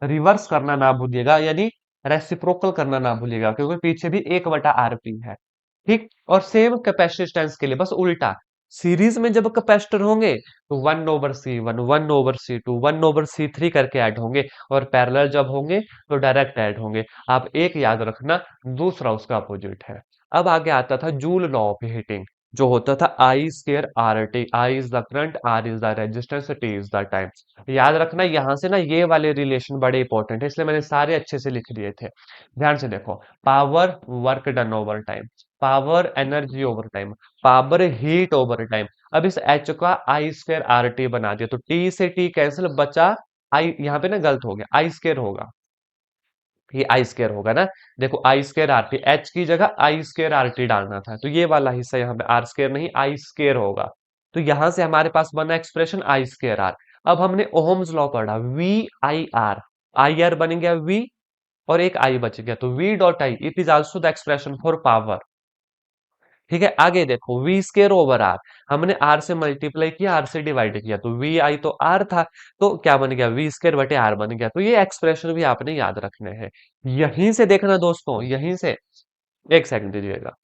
रिवर्स करना ना भूलिएगा, यानी रेसिप्रोकल करना ना भूलिएगा, क्योंकि पीछे भी 1/RP है। ठीक, और सेम कैपेसिटेंस के लिए बस उल्टा। सीरीज में जब कैपेसिटर होंगे तो 1/C1 1/C2 1/C3 करके ऐड होंगे, और पैरेलल जब होंगे तो डायरेक्ट ऐड होंगे। आप एक याद रखना, दूसरा उसका अपोजिट है। अब आगे आता था जूल लॉ ऑफ हीटिंग, जो होता था I²RT। I is the current, R is the resistance, T is the time. याद रखना, यहां से ना ये वाले रिलेशन बड़े इंपॉर्टेंट है, इसलिए मैंने सारे अच्छे से लिख दिए थे। ध्यान से देखो, power work done over time, power energy over time, power heat over time. अब इस एच का I²RT बना दिया, तो टी से टी कैंसिल, बचा आई, यहाँ पे ना गलत हो गया, I² होगा, ये I² होगा ना। देखो I²RT, एच की जगह I²RT डालना था, तो ये वाला हिस्सा यहाँ पे R² नहीं I² होगा। तो यहां से हमारे पास बना एक्सप्रेशन I²R। अब हमने ओहम्स लॉ पढ़ा, VIR, आई आर बन गया V, और एक I बच गया, तो V dot I it is also the expression for power. ठीक है, आगे देखो वी स्केयर ओवर आर, हमने आर से मल्टीप्लाई किया, आर से डिवाइड किया, तो वी आई तो आर था, तो क्या बन गया, वी स्केयर बटे आर बन गया। तो ये एक्सप्रेशन भी आपने याद रखने हैं। यहीं से देखना दोस्तों, यहीं से, एक सेकंड दीजिएगा,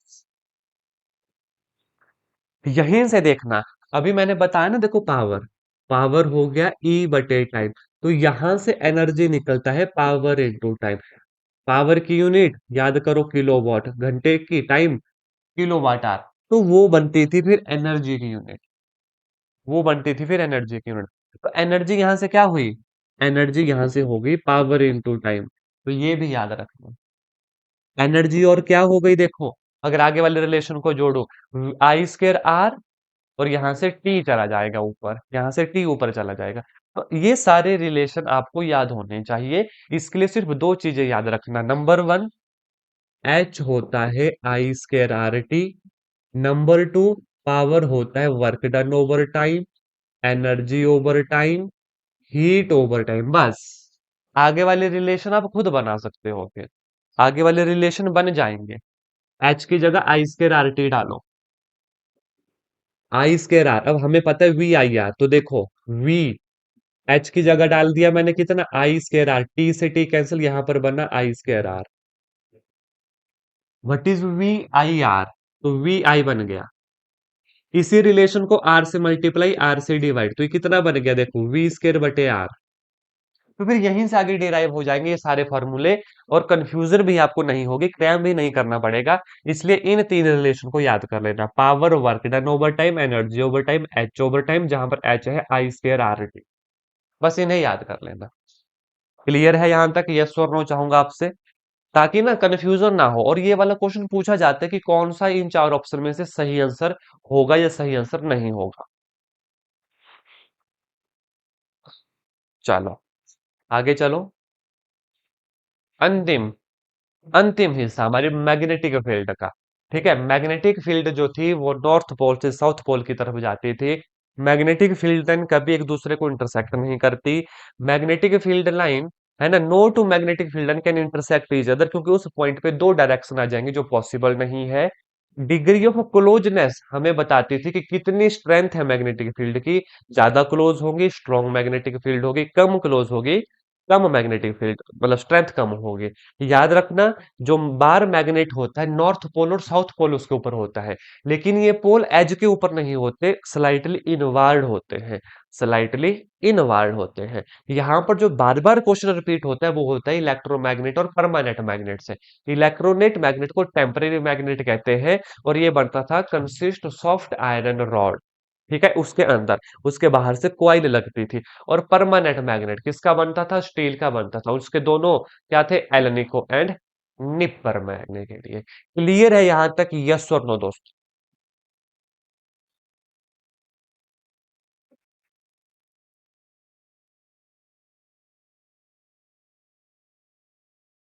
यहीं से देखना। अभी मैंने बताया ना, देखो पावर, पावर हो गया ई बटे टाइम, तो यहां से एनर्जी निकलता है पावर इनटू टाइम। पावर की यूनिट याद करो किलोवाट, घंटे की टाइम किलोवाट आवर, तो वो बनती थी फिर एनर्जी की यूनिट, वो बनती थी फिर एनर्जी की यूनिट। तो एनर्जी यहां से क्या हुई, एनर्जी यहां से हो गई पावर इनटू टाइम, तो ये भी याद रखना। एनर्जी और क्या हो गई देखो, अगर आगे वाले रिलेशन को जोड़ो, आई स्क्र आर, और यहां से टी चला जाएगा ऊपर, यहां से टी ऊपर चला जाएगा। तो ये सारे रिलेशन आपको याद होने चाहिए। इसके लिए सिर्फ दो चीजें याद रखना, नंबर वन, एच होता है I square R T, number two, power होता है work done over time, energy over time, heat over time, बस। आगे वाले रिलेशन आप खुद बना सकते हो, फिर आगे वाले रिलेशन बन जाएंगे। एच की जगह आई स्क्र आर टी डालो, आई स्क्र आर, अब हमें पता है वी आई आर, तो देखो वी, एच की जगह डाल दिया मैंने कितना, आई स्क्र आर, टी से टी कैंसिल, यहां पर बना I square R. What is V I R, तो वी आई बन गया। इसी रिलेशन को आर से मल्टीप्लाई, आर से डिवाइड, तो ये कितना बन गया देखो, वी स्क्र बटे आर। तो फिर यहीं से आगे डिराइव हो जाएंगे ये सारे फॉर्मूले, और कंफ्यूजन भी आपको नहीं होगी, क्रैम भी नहीं करना पड़ेगा। इसलिए इन तीन रिलेशन को याद कर लेना, power work done over time, energy over time, H over time, जहां पर एच है आई स्क्र आर टी, बस इन्हें याद कर लेना। क्लियर है यहां तक, यस और नो चाहूंगा आपसे, ताकि ना कंफ्यूजन ना हो। और ये वाला क्वेश्चन पूछा जाता है कि कौन सा इन चार ऑप्शन में से सही आंसर होगा या सही आंसर नहीं होगा। चलो आगे चलो, अंतिम, अंतिम हिस्सा हमारी मैग्नेटिक फील्ड का। ठीक है, मैग्नेटिक फील्ड जो थी वो नॉर्थ पोल से साउथ पोल की तरफ जाती थी। मैग्नेटिक फील्ड लाइन कभी एक दूसरे को इंटरसेक्ट नहीं करती। मैग्नेटिक फील्ड लाइन, है ना, no two magnetic field line can intersect each other, क्योंकि उस पॉइंट पे दो डायरेक्शन आ जाएंगे जो पॉसिबल नहीं है। डिग्री ऑफ क्लोजनेस हमें बताती थी कि कितनी स्ट्रेंथ है मैग्नेटिक फील्ड की, ज्यादा क्लोज होगी स्ट्रॉन्ग मैग्नेटिक फील्ड होगी, कम क्लोज होगी कम मैग्नेटिक फील्ड, मतलब स्ट्रेंथ कम होगी। याद रखना, जो बार मैग्नेट होता है नॉर्थ पोल और साउथ पोल उसके ऊपर होता है, लेकिन ये पोल एज के ऊपर नहीं होते, स्लाइटली इनवार्ड होते हैं, स्लाइटली इनवार्ड होते हैं। यहाँ पर जो बार बार क्वेश्चन रिपीट होता है वो होता है इलेक्ट्रोमैग्नेट और परमानेंट मैग्नेट से। इलेक्ट्रोनेट मैग्नेट को टेम्परेरी मैग्नेट कहते हैं, और ये बनता था कंसिस्ट सॉफ्ट आयरन रॉड, ठीक है, उसके अंदर, उसके बाहर से कॉइल लगती थी। और परमानेंट मैग्नेट किसका बनता था, स्टील का बनता था, उसके दोनों क्या थे, एलनिको एंड निप्पर मैग्नेट के लिए। क्लियर है यहां तक, यस और नो दोस्त?